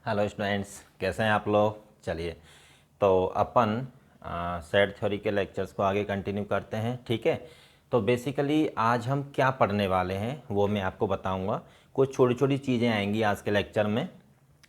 Hello students, कैसे हैं आप लोग। चलिए, तो अपन सेट थ्योरी के लेक्चर्स को आगे कंटिन्यू करते हैं। ठीक है, तो बेसिकली आज हम क्या पढ़ने वाले हैं वो मैं आपको बताऊंगा। कुछ छोटी छोटी चीज़ें आएंगी आज के लेक्चर में,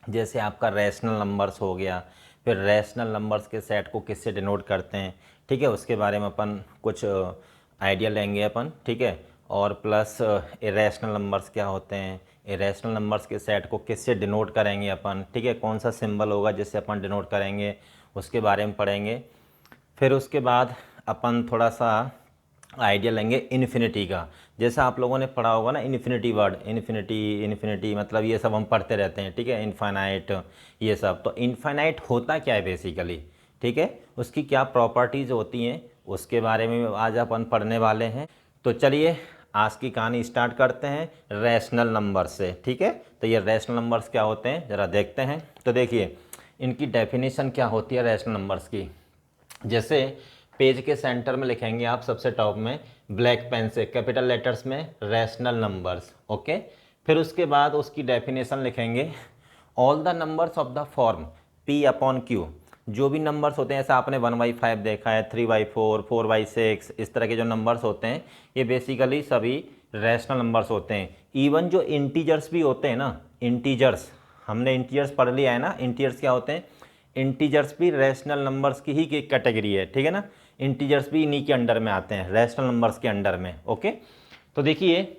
जैसे आपका रैशनल नंबर्स हो गया, फिर रैशनल नंबर्स के सेट को किससे डिनोट करते हैं। ठीक है, उसके बारे में अपन कुछ आइडिया लेंगे अपन। ठीक है, और प्लस इरेशनल नंबर्स क्या होते हैं, इरेशनल नंबर्स के सेट को किससे डिनोट करेंगे अपन। ठीक है, कौन सा सिंबल होगा जिससे अपन डिनोट करेंगे, उसके बारे में पढ़ेंगे। फिर उसके बाद अपन थोड़ा सा आइडिया लेंगे इन्फिनिटी का। जैसा आप लोगों ने पढ़ा होगा ना, इन्फिनिटी वर्ड, इन्फिनिटी इन्फिनिटी मतलब ये सब हम पढ़ते रहते हैं। ठीक है, इनफाइनाइट ये सब। तो इनफाइनाइट होता क्या है बेसिकली, ठीक है, उसकी क्या प्रॉपर्टीज़ होती हैं उसके बारे में आज अपन पढ़ने वाले हैं। तो चलिए आज की कहानी स्टार्ट करते हैं रैशनल नंबर से। ठीक है, तो ये रैशनल नंबर्स क्या होते हैं ज़रा देखते हैं। तो देखिए इनकी डेफिनेशन क्या होती है रैशनल नंबर्स की। जैसे पेज के सेंटर में लिखेंगे आप सबसे टॉप में ब्लैक पेन से कैपिटल लेटर्स में रैशनल नंबर्स। ओके, फिर उसके बाद उसकी डेफिनेशन लिखेंगे all the numbers of the form p upon Q. जो भी नंबर्स होते हैं, ऐसा आपने 1/5 देखा है, 3/4, 4/6, इस तरह के जो नंबर्स होते हैं ये बेसिकली सभी रैशनल नंबर्स होते हैं। इवन जो इंटीजर्स भी होते हैं ना, इंटीजर्स, हमने इंटीजर्स पढ़ लिया है ना। इंटीजर्स क्या होते हैं, इंटीजर्स भी रैशनल नंबर्स की ही एक कैटेगरी है। ठीक है ना, इंटीजर्स भी इन्हीं के अंडर में आते हैं, रैशनल नंबर्स के अंडर में। ओके, तो देखिए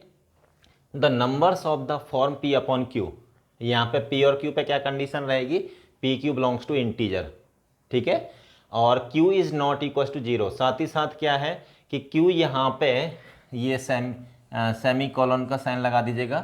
the numbers of the form p upon q, यहाँ पे पी और क्यू पे क्या कंडीशन रहेगी, p q belongs to integer. ठीक है, और q is not equal to zero. साथ ही साथ क्या है कि क्यू यहाँ पे ये सेमी कॉलन का साइन लगा दीजिएगा,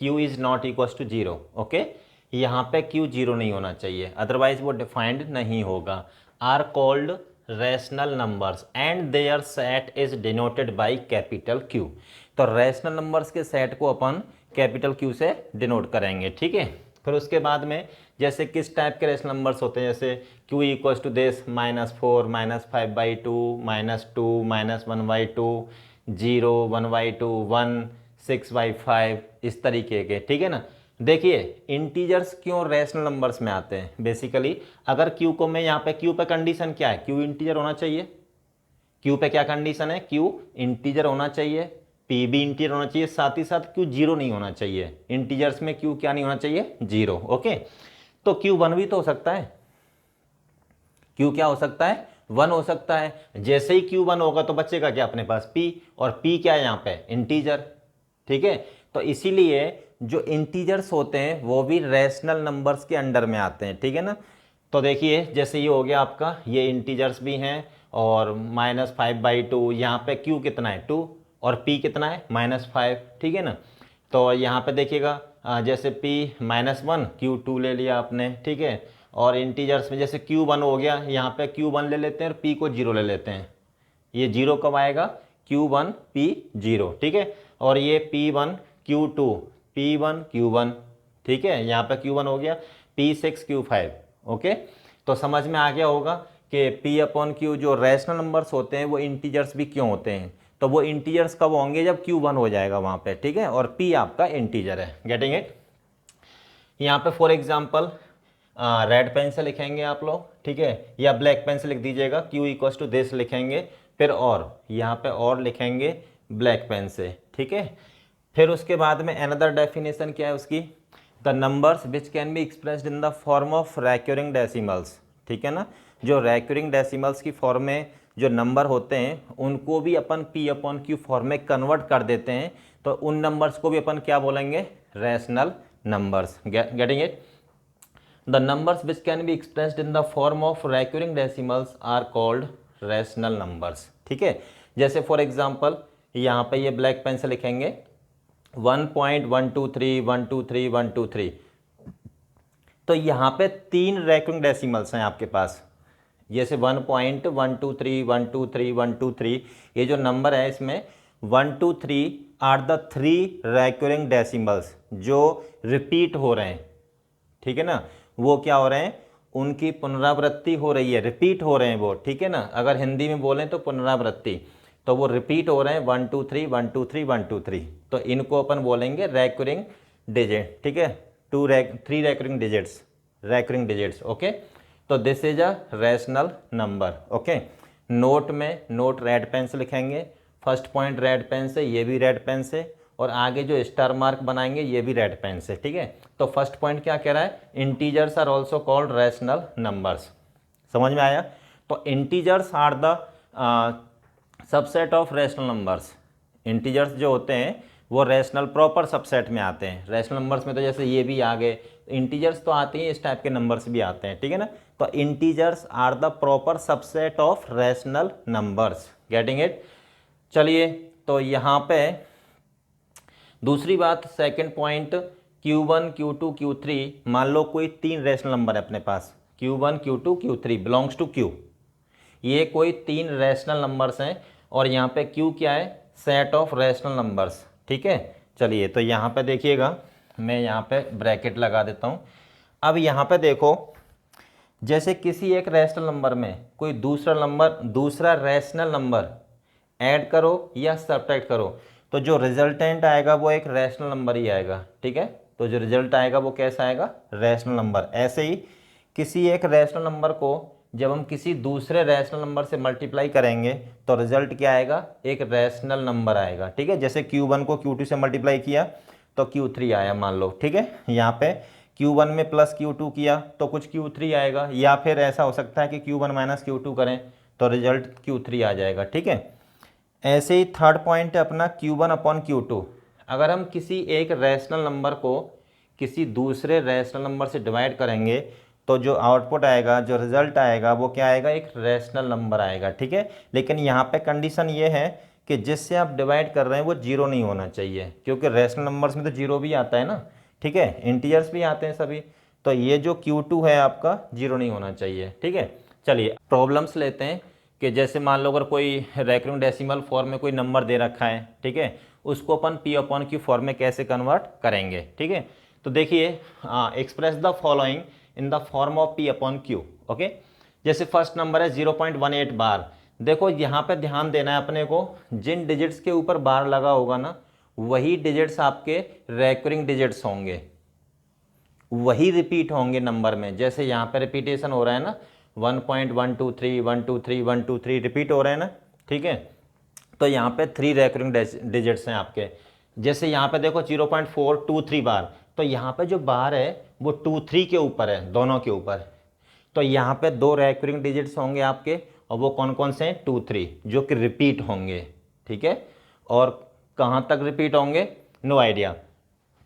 q is not equal to zero. Okay, यहाँ पे क्यू जीरो नहीं होना चाहिए, अदरवाइज वो डिफाइंड नहीं होगा। Are called rational numbers and their set is denoted by capital Q. तो रैशनल नंबर्स के सेट को अपन कैपिटल क्यू से डिनोट करेंगे। ठीक है, फिर उसके बाद में जैसे किस टाइप के रैशनल नंबर्स होते हैं, जैसे क्यू इक्वल्स टू दिस -4 -5/2 -2 -1/2 0 1/2 1 6/5, इस तरीके के। ठीक है ना, देखिए इंटीजर्स क्यों रैशनल नंबर्स में आते हैं बेसिकली। अगर क्यू को मैं यहाँ पे, क्यू पे कंडीशन क्या है, क्यू इंटीजर होना चाहिए। क्यू पे क्या कंडीशन है, क्यू इंटीजर होना चाहिए, पी भी इंटीजर होना चाहिए, साथ ही साथ क्यू जीरो नहीं होना चाहिए। इंटीजर्स में क्यू क्या नहीं होना चाहिए, जीरो। ओके, तो क्यू वन भी तो हो सकता है, क्यू क्या हो सकता है, वन हो सकता है। जैसे ही क्यू वन होगा तो बचेगा क्या अपने पास, पी, और पी क्या है यहाँ पे, इंटीजर। ठीक है, तो इसीलिए जो इंटीजर्स होते हैं वो भी रैशनल नंबर्स के अंडर में आते हैं। ठीक है ना, तो देखिए जैसे ये हो गया आपका, ये इंटीजर्स भी हैं, और -5/2, यहाँ पे क्यू कितना है 2, और पी कितना है -5। ठीक है ना, तो यहाँ पे देखिएगा जैसे p -1, Q2 ले लिया आपने। ठीक है, और इंटीजर्स में जैसे Q1 हो गया, यहाँ पे Q1 ले लेते हैं और p को 0 ले लेते हैं। ये 0 कब आएगा, Q1 p 0। ठीक है, और ये P1 Q2 P1 Q1। ठीक है, यहाँ पे Q1 हो गया, P6 Q5। ओके, तो समझ में आ गया होगा कि P अपॉन Q जो रैशनल नंबर्स होते हैं वो इंटीजर्स भी क्यों होते हैं। तो वो इंटीजर्स कब होंगे, जब Q1 हो जाएगा वहाँ पे। ठीक है, और P आपका इंटीजर है। Getting it. यहाँ पे फॉर एग्जाम्पल रेड पेन से लिखेंगे आप लोग। ठीक है, या ब्लैक पेन से लिख दीजिएगा, Q इक्वल्स टू दिस लिखेंगे, फिर और यहाँ पे और लिखेंगे ब्लैक पेन से। ठीक है, फिर उसके बाद में अनदर डेफिनेशन क्या है उसकी, the numbers which can be expressed in the form of recurring decimals. ठीक है ना, जो रैक्यूरिंग डेसिमल्स की फॉर्म में जो नंबर होते हैं उनको भी अपन पी अपॉन क्यू फॉर्म में कन्वर्ट कर देते हैं, तो उन नंबर्स को भी अपन क्या बोलेंगे, rational numbers. Getting it. The numbers which can be expressed in the form of recurring decimals are called rational numbers. ठीक है, जैसे फॉर एग्जाम्पल यहाँ पे ये ब्लैक पेन से लिखेंगे 1.123 तो यहाँ पे 3 रैक्यूरिंग डेसिमल्स हैं आपके पास। जैसे 1.123 ये जो नंबर है इसमें 1 2 3 आर द 3 रैक्यूरिंग डेसिमल्स जो रिपीट हो रहे हैं। ठीक है ना, वो क्या हो रहे हैं, उनकी पुनरावृत्ति हो रही है, रिपीट हो रहे हैं वो। ठीक है ना, अगर हिंदी में बोलें तो पुनरावृत्ति, तो वो रिपीट हो रहे हैं 1 2 3 1 2 3 1 2 3, तो इनको अपन बोलेंगे रैक्यूरिंग डिजिट। ठीक है, 3 रैक्यूरिंग डिजिट्स। recurring digits. ओके, तो this is a rational number. Okay, note में नोट रेड पेन से लिखेंगे, फर्स्ट पॉइंट रेड पेन से, ये भी रेड पेन से, और आगे जो स्टार मार्क बनाएंगे ये भी रेड पेन से. ठीक है, तो फर्स्ट पॉइंट क्या कह रहा है, integers are also called rational numbers. समझ में आया? तो integers are the subset of rational numbers. Integers जो होते हैं वो रैशनल प्रॉपर सबसेट में आते हैं. रैशनल नंबर्स में तो जैसे ये भी आ गए, इंटीजर्स तो आते हैं, इस टाइप के नंबर्स भी आते हैं. ठीक है ना, तो integers are the proper subset of rational numbers. Getting it? चलिए, तो यहाँ पे दूसरी बात, second point, Q1, Q2, Q3. मान लो कोई 3 रैशनल नंबर है अपने पास, Q1, Q2, Q3 belongs to Q. ये कोई 3 रैशनल नंबर्स हैं और यहाँ पे Q क्या है, सेट ऑफ रैशनल नंबर्स. ठीक है, चलिए तो यहाँ पे देखिएगा, मैं यहाँ पे ब्रैकेट लगा देता हूँ. अब यहाँ पे देखो, जैसे किसी एक रैशनल नंबर में कोई दूसरा रैशनल नंबर ऐड करो या सब्ट्रैक्ट करो, तो जो रिजल्टेंट आएगा वो एक रैशनल नंबर ही आएगा. ठीक है, तो जो रिजल्ट आएगा वो कैसा आएगा, रैशनल नंबर. ऐसे ही किसी एक रैशनल नंबर को जब हम किसी दूसरे रैशनल नंबर से मल्टीप्लाई करेंगे तो रिजल्ट क्या आएगा, एक रैशनल नंबर आएगा. ठीक है, जैसे Q1 को Q2 से मल्टीप्लाई किया तो Q3 आया मान लो. ठीक है, यहाँ पे Q1 में प्लस Q2 किया तो कुछ Q3 आएगा, या फिर ऐसा हो सकता है कि Q1 माइनस Q2 करें तो रिजल्ट Q3 आ जाएगा. ठीक है, ऐसे ही थर्ड पॉइंट है अपना Q1 अपॉन Q2. अगर हम किसी एक रैशनल नंबर को किसी दूसरे रैशनल नंबर से डिवाइड करेंगे तो जो आउटपुट आएगा, जो रिजल्ट आएगा वो क्या आएगा, एक रैशनल नंबर आएगा. ठीक है, लेकिन यहाँ पे कंडीशन ये है कि जिससे आप डिवाइड कर रहे हैं वो जीरो नहीं होना चाहिए, क्योंकि रैशनल नंबर्स में तो जीरो भी आता है ना. ठीक है, इंटीजर्स भी आते हैं सभी, तो ये जो Q2 है आपका जीरो नहीं होना चाहिए. ठीक है, चलिए प्रॉब्लम्स लेते हैं कि जैसे मान लो अगर कोई रेकरिंग डेसिमल फॉर्म में कोई नंबर दे रखा है. ठीक है, उसको अपन P अपॉन Q फॉर्म में कैसे कन्वर्ट करेंगे. ठीक है, तो देखिए, express the following in the form of P upon Q. Okay, जैसे फर्स्ट नंबर है 0.18 बार. देखो यहाँ पे ध्यान देना है अपने को, जिन डिजिट्स के ऊपर बार लगा होगा ना, वही डिजिट्स आपके रेकरिंग डिजिट्स होंगे, वही रिपीट होंगे नंबर में. जैसे यहाँ पे रिपीटेशन हो रहा है ना, 1.123 123 123 रिपीट हो रहे हैं ना. ठीक है, तो यहाँ पे 3 रेकरिंग डिजिट्स हैं आपके. जैसे यहाँ पे देखो 0.423 बार, तो यहाँ पे जो बार है वो 23 के ऊपर है, दोनों के ऊपर. तो यहाँ पे 2 रेकरिंग डिजिट्स होंगे आपके, और वो कौन कौन से हैं, 2 3, जो कि रिपीट होंगे. ठीक है, और कहाँ तक रिपीट होंगे, नो आइडिया.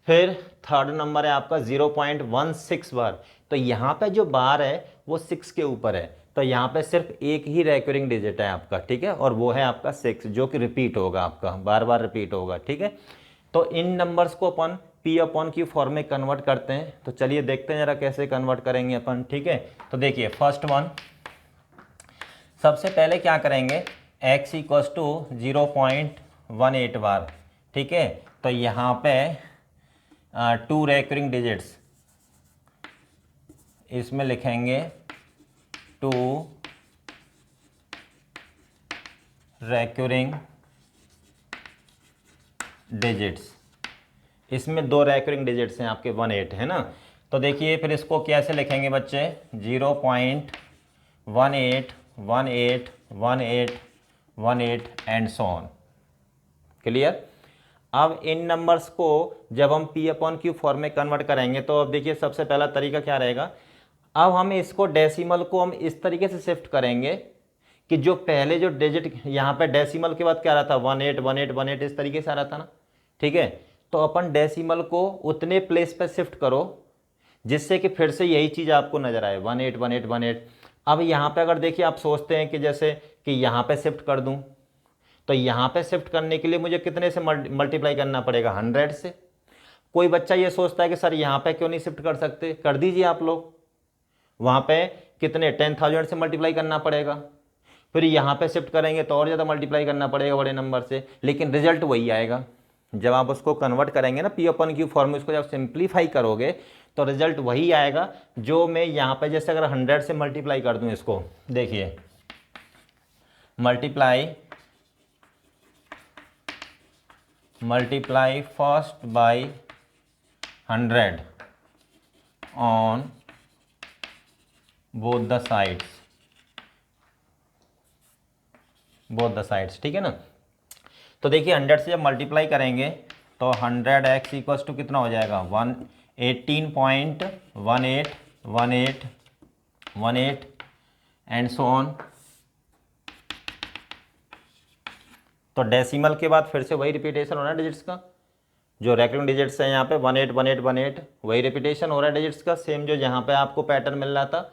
फिर थर्ड नंबर है आपका 0.16 बार, तो यहाँ पे जो बार है वो 6 के ऊपर है, तो यहाँ पे सिर्फ एक ही रेकरिंग डिजिट है आपका. ठीक है, और वो है आपका 6, जो कि रिपीट होगा आपका, बार बार रिपीट होगा. ठीक है, तो इन नंबर्स को अपन P अपॉन Q फॉर्म में कन्वर्ट करते हैं. तो चलिए देखते हैं जरा कैसे कन्वर्ट करेंगे अपन. ठीक है, तो देखिए फर्स्ट वन, सबसे पहले क्या करेंगे, x इक्वस टू 0.18 बार. ठीक है, तो यहाँ पे 2 रेकरिंग डिजिट्स, इसमें लिखेंगे 2 रेकरिंग डिजिट्स. इसमें 2 रेकरिंग डिजिट्स हैं आपके, 18 है ना. तो देखिए फिर इसको कैसे लिखेंगे बच्चे, 0.18 18 18 18 एंड सो ऑन. क्लियर? अब इन नंबर्स को जब हम P अपॉन Q फॉर्म में कन्वर्ट करेंगे, तो अब देखिए सबसे पहला तरीका क्या रहेगा, अब हम इसको डेसिमल को हम इस तरीके से शिफ्ट करेंगे कि जो पहले जो डिजिट यहाँ पे डेसिमल के बाद क्या रहा था, 18 18 18 इस तरीके से आ रहा था ना. ठीक है, तो अपन डेसिमल को उतने प्लेस पे शिफ्ट करो जिससे कि फिर से यही चीज़ आपको नजर आए, 18 18 18. अब यहाँ पे अगर देखिए आप सोचते हैं कि जैसे कि यहाँ पे शिफ्ट कर दूँ, तो यहाँ पे शिफ्ट करने के लिए मुझे कितने से मल्टीप्लाई करना पड़ेगा, 100 से. कोई बच्चा ये सोचता है कि सर यहाँ पे क्यों नहीं शिफ्ट कर सकते, कर दीजिए आप लोग. वहाँ पे कितने 10,000 से मल्टीप्लाई करना पड़ेगा, फिर यहाँ पे शिफ्ट करेंगे तो और ज़्यादा मल्टीप्लाई करना पड़ेगा बड़े नंबर से, लेकिन रिजल्ट वही आएगा. जब आप उसको कन्वर्ट करेंगे ना P अपन Q फॉर्म में, उसको जब सिंप्लीफाई करोगे तो रिजल्ट वही आएगा जो मैं यहाँ पे जैसे अगर 100 से मल्टीप्लाई कर दूँ इसको, देखिए multiply first by 100 on both the sides, ठीक है ना। तो देखिए 100 से जब मल्टीप्लाई करेंगे तो 100x इक्वल्स टू कितना हो जाएगा 118.1818 एंड सो ऑन। तो डेसिमल के बाद फिर से वही रिपीटेशन हो रहा है डिजिट्स का, जो रैकरिंग डिजिट्स है यहाँ पे 181818 वही रिपीटेशन हो रहा है डिजिट्स का, सेम जो यहाँ पे आपको पैटर्न मिल रहा था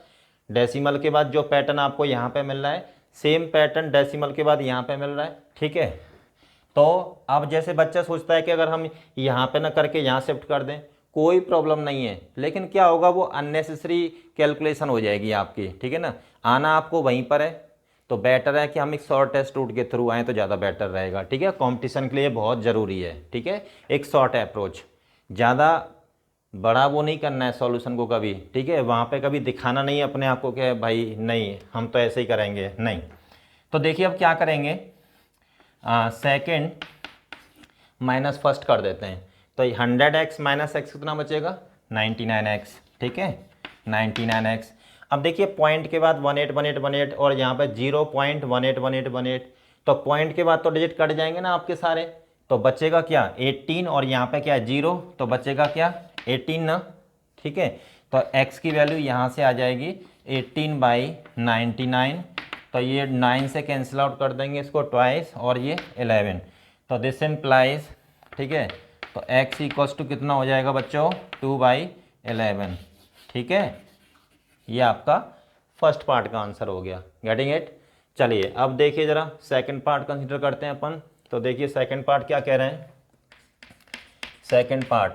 डेसिमल के बाद, जो पैटर्न आपको यहाँ पे मिल रहा है सेम पैटर्न डेसिमल के बाद यहाँ पे मिल रहा है, ठीक है। तो अब जैसे बच्चा सोचता है कि अगर हम यहाँ पे ना करके यहाँ शिफ्ट कर दें, कोई प्रॉब्लम नहीं है, लेकिन क्या होगा वो अननेसेसरी कैलकुलेशन हो जाएगी आपकी, ठीक है ना। आना आपको वहीं पर है, तो बेटर है कि हम एक शॉर्ट टेस्ट रूट के थ्रू आएँ तो ज़्यादा बेटर रहेगा, ठीक है। कंपटीशन के लिए बहुत ज़रूरी है, ठीक है। एक शॉर्ट अप्रोच, ज़्यादा बड़ा वो नहीं करना है सॉल्यूशन को कभी, ठीक है। वहाँ पे कभी दिखाना नहीं है अपने आप को कि भाई नहीं हम तो ऐसे ही करेंगे, नहीं। तो देखिए अब क्या करेंगे, सेकेंड माइनस फर्स्ट कर देते हैं, तो 100x माइनस एक्स कितना बचेगा 99x, ठीक है 99x। अब देखिए पॉइंट के बाद 181818 और यहाँ पे 0.181818, तो पॉइंट के बाद तो डिजिट कट जाएंगे ना आपके सारे, तो बचेगा क्या 18 और यहाँ पे क्या है 0, तो बचेगा क्या 18 ना, ठीक है। तो x की वैल्यू यहाँ से आ जाएगी 18/99, तो ये 9 से कैंसिल आउट कर देंगे इसको ट्वाइस और ये 11, तो दिस इम्प्लाइज, ठीक है। तो x इक्वल्स टू कितना हो जाएगा बच्चों 2/11, ठीक है। ये आपका फर्स्ट पार्ट का आंसर हो गया, गेटिंग इट। चलिए अब देखिए ज़रा सेकंड पार्ट कंसीडर करते हैं अपन। तो देखिए सेकंड पार्ट क्या कह रहे हैं, सेकंड पार्ट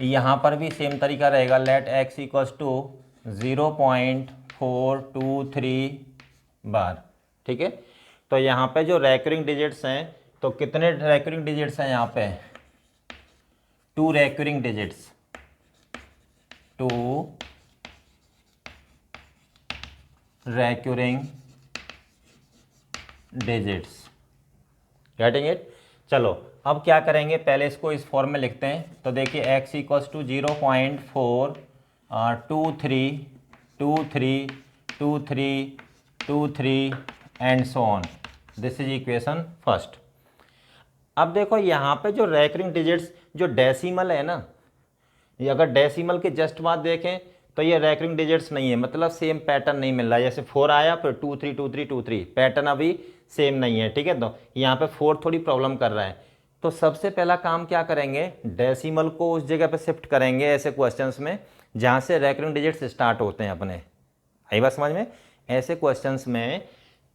यहाँ पर भी सेम तरीका रहेगा, लेट x इक्वल्स टू 0.423 बार, ठीक है। तो यहाँ पे जो रैकरिंग डिजिट्स हैं, तो कितने रैकरिंग डिजिट्स हैं यहाँ पे 2 recurring digits, 2 recurring digits, getting it. चलो अब क्या करेंगे, पहले इसको इस फॉर्म में लिखते हैं। तो देखिए x equals to 0.4232323 and so on, this is equation first. अब देखो यहाँ पे जो रैकरिंग डिजिट्स जो डेसिमल है ना, ये अगर डेसिमल के जस्ट बाद देखें तो ये रैकरिंग डिजिट्स नहीं है, मतलब सेम पैटर्न नहीं मिल रहा है। जैसे 4 आया फिर 2 3 2 3 2 3, पैटर्न अभी सेम नहीं है, ठीक है। तो यहाँ पे 4 थोड़ी प्रॉब्लम कर रहा है, तो सबसे पहला काम क्या करेंगे, डेसिमल को उस जगह पे शिफ्ट करेंगे ऐसे क्वेश्चंस में जहाँ से रैकरिंग डिजिट्स स्टार्ट होते हैं अपने, आई बात समझ में। ऐसे क्वेश्चंस में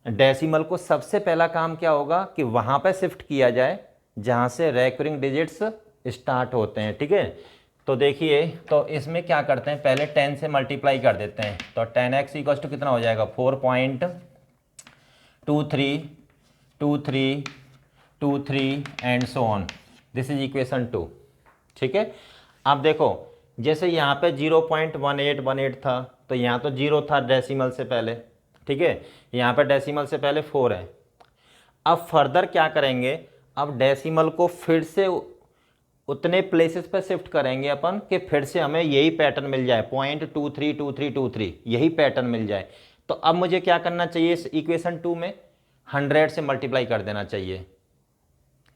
डेसिमल को सबसे पहला काम क्या होगा कि वहाँ पर शिफ्ट किया जाए जहाँ से रैकरिंग डिजिट्स स्टार्ट होते हैं, ठीक है। तो देखिए तो इसमें क्या करते हैं, पहले 10 से मल्टीप्लाई कर देते हैं, तो 10x इक्वल्स टू कितना हो जाएगा 4.232323 and so on, this is equation 2, ठीक है। अब देखो जैसे यहाँ पे 0.1818 था, तो यहाँ तो 0 था डेसिमल से पहले, ठीक है। यहाँ पे डेसिमल से पहले 4 है। अब फर्दर क्या करेंगे, अब डेसिमल को फिर से उतने प्लेसेस पर शिफ्ट करेंगे अपन कि फिर से हमें यही पैटर्न मिल जाए, 0.232323 यही पैटर्न मिल जाए। तो अब मुझे क्या करना चाहिए, इस इक्वेशन 2 में 100 से मल्टीप्लाई कर देना चाहिए।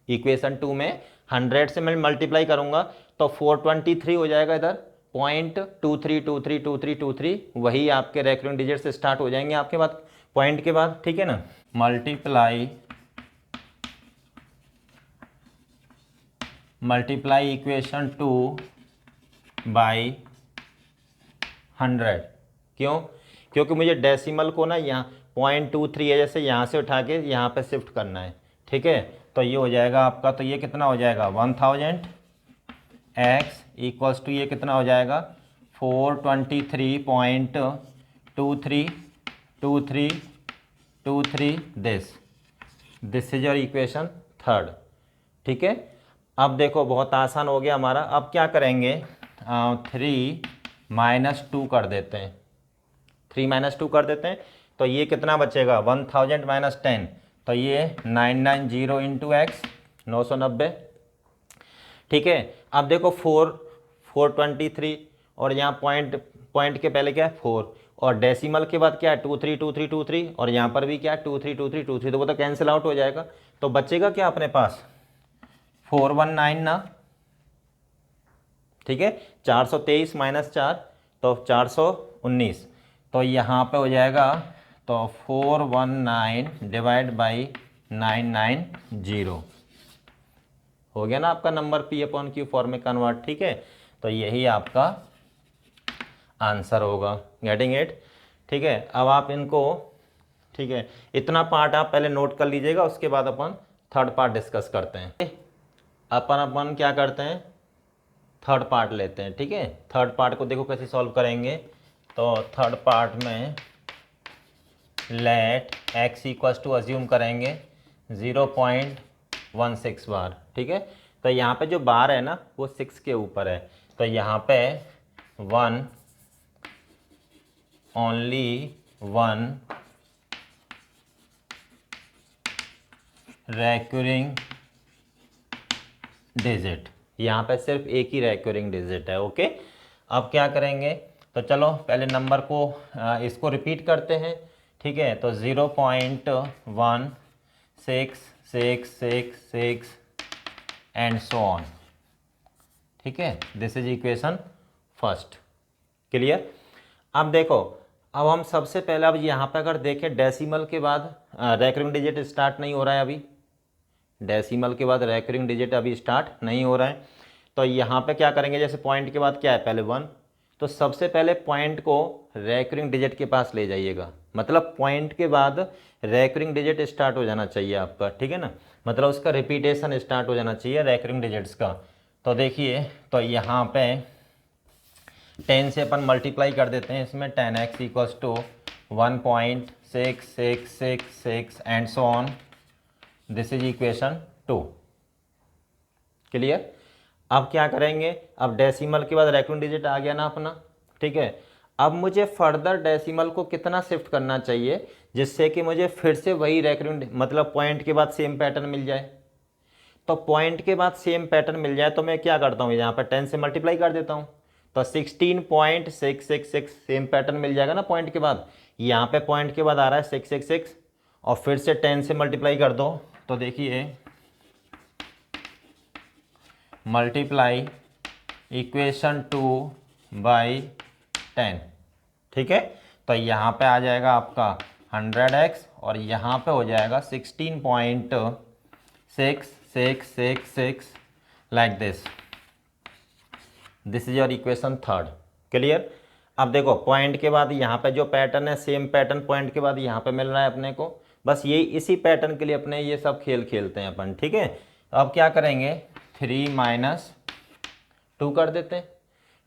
इक्वेशन 2 में 100 से मैं मल्टीप्लाई करूंगा तो 423 हो जाएगा इधर, 0.23232323 वही आपके रैकरिंग डिजिट से स्टार्ट हो जाएंगे आपके बाद पॉइंट के बाद, ठीक है ना। मल्टीप्लाई इक्वेशन 2 बाई 100, क्यों, क्योंकि मुझे डेसिमल को ना यहाँ 0.23 है जैसे यहाँ से उठा के यहाँ पे शिफ्ट करना है, ठीक है। तो ये हो जाएगा आपका, तो ये कितना हो जाएगा 1000 x इक्वल्स टू ये कितना हो जाएगा 423.232323 this is your equation third, ठीक है। अब देखो बहुत आसान हो गया हमारा। अब क्या करेंगे 3 - 2 कर देते हैं, 3 - 2 कर देते हैं, तो ये कितना बचेगा 1000 - 10, तो ये 990 इंटू एक्स 990, ठीक है। अब देखो 4 423 और यहाँ पॉइंट के पहले क्या है 4, और डेसिमल के बाद क्या है 2 3 2 3 2 3, और यहाँ पर भी क्या है 2 3 2 3 2 3, तो वो तो कैंसिल आउट हो जाएगा। तो बचेगा क्या अपने पास 419 ना, ठीक है, 423 माइनस 4 तो 419, तो यहाँ पे हो जाएगा तो 419 डिवाइड बाई 990 हो गया ना आपका number P upon q form में कन्वर्ट, ठीक है। तो यही आपका आंसर होगा, गेटिंग इट, ठीक है। अब आप इनको, ठीक है, इतना पार्ट आप पहले नोट कर लीजिएगा, उसके बाद अपन थर्ड पार्ट डिस्कस करते हैं। अपन क्या करते हैं, थर्ड पार्ट लेते हैं, ठीक है। थर्ड पार्ट को देखो कैसे सॉल्व करेंगे। तो थर्ड पार्ट में let x equals to assume करेंगे 0.16 बार, ठीक है। तो यहाँ पे जो बार है ना वो 6 के ऊपर है, तो यहाँ पे 1 ओनली 1 रेक्यूरिंग डिजिट, यहाँ पे सिर्फ एक ही रेक्यूरिंग डिजिट है, ओके। अब क्या करेंगे, तो चलो पहले नंबर को इसको रिपीट करते हैं, ठीक है। तो 0.1666 एंड सो ऑन, ठीक है। This is equation first, clear. अब देखो, अब हम सबसे पहले अब यहाँ पे अगर देखें डेसिमल के बाद रेकरिंग डिजिट स्टार्ट नहीं हो रहा है अभी, डेसिमल के बाद रेकरिंग डिजिट अभी स्टार्ट नहीं हो रहा है। तो यहाँ पे क्या करेंगे, जैसे पॉइंट के बाद क्या है पहले 1, तो सबसे पहले पॉइंट को रेकरिंग डिजिट के पास ले जाइएगा, मतलब पॉइंट के बाद रेकरिंग डिजिट स्टार्ट हो जाना चाहिए आपका, ठीक है ना, मतलब उसका रिपीटेशन स्टार्ट हो जाना चाहिए रेकरिंग डिजिट्स का। तो देखिए, तो यहाँ पे 10 से अपन मल्टीप्लाई कर देते हैं इसमें, 10x equals to 1.6666 and so on, this is equation 2, clear. अब क्या करेंगे, अब डेसिमल के बाद रेकरिंग डिजिट आ गया ना अपना, ठीक है। अब मुझे फर्दर डेसिमल को कितना शिफ्ट करना चाहिए जिससे कि मुझे फिर से वही रेकरिंग, मतलब पॉइंट के बाद सेम पैटर्न मिल जाए। तो पॉइंट के बाद सेम पैटर्न मिल जाए तो मैं क्या करता हूँ, यहाँ पर 10 से मल्टीप्लाई कर देता हूँ, तो 16.666 सेम पैटर्न मिल जाएगा ना पॉइंट के बाद। यहाँ पे पॉइंट के बाद आ रहा है 666 और फिर से 10 से मल्टीप्लाई कर दो, तो देखिए मल्टीप्लाई इक्वेशन 2 बाई 10, ठीक है। तो यहाँ पे आ जाएगा आपका 100x और यहाँ पे हो जाएगा 16.6666 like this is your equation third, clear. अब देखो पॉइंट के बाद यहाँ पे जो पैटर्न है सेम पैटर्न पॉइंट के बाद यहाँ पे मिल रहा है अपने को, बस यही इसी पैटर्न के लिए अपने ये सब खेल खेलते हैं अपन, ठीक है। अब क्या करेंगे, 3 माइनस 2 कर देते हैं,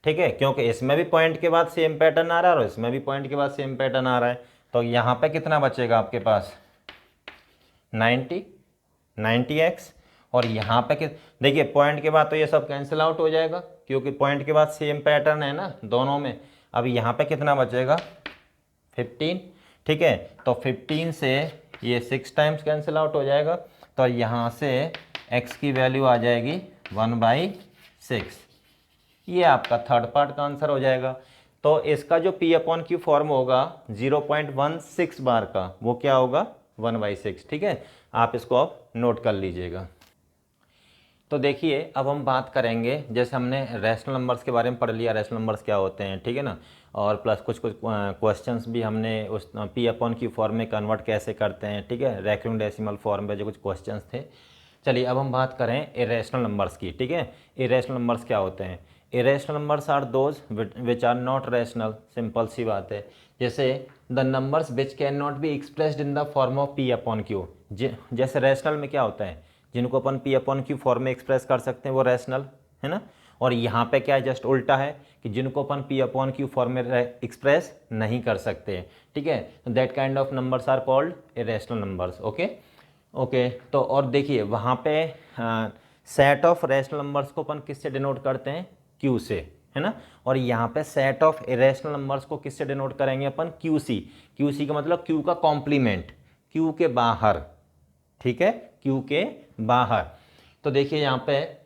ठीक है, क्योंकि इसमें भी पॉइंट के बाद सेम पैटर्न आ रहा है और इसमें भी पॉइंट के बाद सेम पैटर्न आ रहा है। तो यहाँ पे कितना बचेगा आपके पास 90x, और यहाँ पे देखिए पॉइंट के बाद तो ये सब कैंसिल आउट हो जाएगा क्योंकि पॉइंट के बाद सेम पैटर्न है ना दोनों में। अब यहाँ पे कितना बचेगा 15, ठीक है। तो 15 से ये 6 टाइम्स कैंसिल आउट हो जाएगा, तो यहाँ से x की वैल्यू आ जाएगी 1/6, ये आपका थर्ड पार्ट का आंसर हो जाएगा। तो इसका जो P अपॉन Q फॉर्म होगा 0.16 बार का, वो क्या होगा 1/6, ठीक है। आप इसको अब नोट कर लीजिएगा। तो देखिए अब हम बात करेंगे, जैसे हमने रैशनल नंबर्स के बारे में पढ़ लिया, रैशनल नंबर्स क्या होते हैं, ठीक है ना, और प्लस कुछ क्वेश्चंस भी हमने उस P अपॉन Q फॉर्म में कन्वर्ट कैसे करते हैं, ठीक है, रेकरिंग डेसिमल फॉर्म पे जो कुछ क्वेश्चंस थे। चलिए अब हम बात करें इरेशनल नंबर्स की, ठीक है। इरेशनल नंबर्स क्या होते हैं, irrational numbers are those which are not rational, simple सी बात है। जैसे the numbers which can not be expressed in the form of P upon Q, जैसे रैशनल में क्या होता है, जिनको अपन P अपॉन Q फॉर्म में एक्सप्रेस कर सकते हैं वो रैशनल है ना, और यहाँ पे क्या है जस्ट उल्टा है कि जिनको अपन P अपॉन Q फॉर्म में एक्सप्रेस नहीं कर सकते, ठीक है। That kind of numbers are called irrational numbers, okay. तो और देखिए वहाँ पे सेट ऑफ रैशनल नंबर्स को अपन किससे डिनोट करते हैं, Q से, है ना, और यहाँ पे सेट ऑफ इरेशनल नंबर्स को किससे डिनोट करेंगे अपन, QC। QC का मतलब Q का कॉम्प्लीमेंट, Q के बाहर, ठीक है, Q के बाहर। तो देखिए यहाँ पे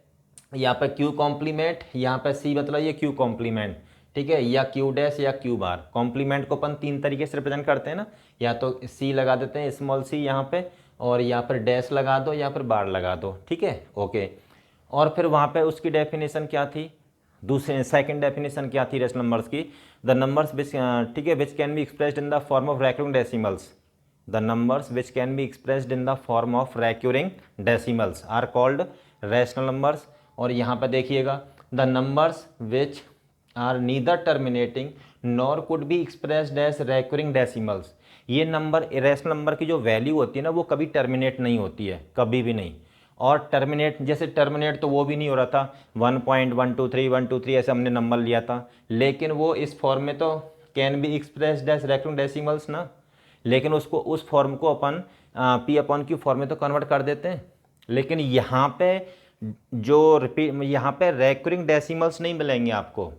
Q कॉम्प्लीमेंट, यहाँ पे C मतलब ये Q कॉम्प्लीमेंट, ठीक है, या क्यू डैश या क्यू बार। कॉम्प्लीमेंट को अपन तीन तरीके से रिप्रेजेंट करते हैं ना, या तो सी लगा देते हैं स्मॉल सी यहाँ पे, और यहाँ पर डैश लगा दो या फिर बार लगा दो, ठीक है, ओके। और फिर वहाँ पे उसकी डेफिनेशन क्या थी, दूसरे सेकंड डेफिनेशन क्या थी रेशनल नंबर्स की, द नंबर्स विच, ठीक है, which can be expressed in the form of recurring decimals, the numbers which can be expressed in the form of recurring decimals are called rational numbers. और यहाँ पर देखिएगा, the numbers which are neither terminating nor could be expressed as recurring decimals, ये number irrational number की जो value होती है ना वो कभी टर्मिनेट नहीं होती है, कभी भी नहीं। और टर्मिनेट, जैसे टर्मिनेट तो वो भी नहीं हो रहा था 1.123 123 ऐसे हमने नंबर लिया था, लेकिन वो इस फॉर्म में तो can be expressed as recurring decimals ना, लेकिन उसको उस फॉर्म को अपन पी अपॉन क्यू फॉर्म में तो कन्वर्ट कर देते हैं। लेकिन यहाँ पे जो यहाँ पे रेकरिंग डेसिमल्स नहीं मिलेंगे आपको,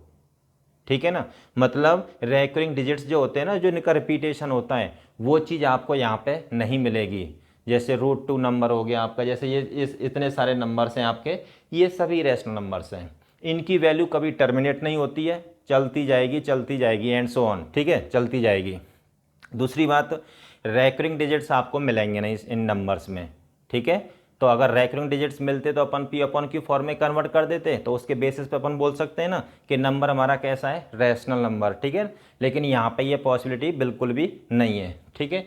ठीक है ना, मतलब रेकरिंग डिजिट्स जो होते हैं ना, जो इनका रिपीटेशन होता है, वो चीज़ आपको यहाँ पे नहीं मिलेगी। जैसे √2 नंबर हो गया आपका, जैसे ये इतने सारे नंबर्स हैं आपके, ये सभी रैशनल नंबर्स हैं, इनकी वैल्यू कभी टर्मिनेट नहीं होती है, चलती जाएगी एंड सो ऑन, ठीक है, चलती जाएगी। दूसरी बात, रेकरिंग डिजिट्स आपको मिलेंगे नहीं इन नंबर्स में, ठीक है। तो अगर रेकरिंग डिजिट्स मिलते तो अपन पी अपॉन क्यू फॉर्म में कन्वर्ट कर देते, तो उसके बेसिस पे अपन बोल सकते हैं ना कि नंबर हमारा कैसा है, रैशनल नंबर, ठीक है। लेकिन यहाँ पे ये पॉसिबिलिटी बिल्कुल भी नहीं है, ठीक है,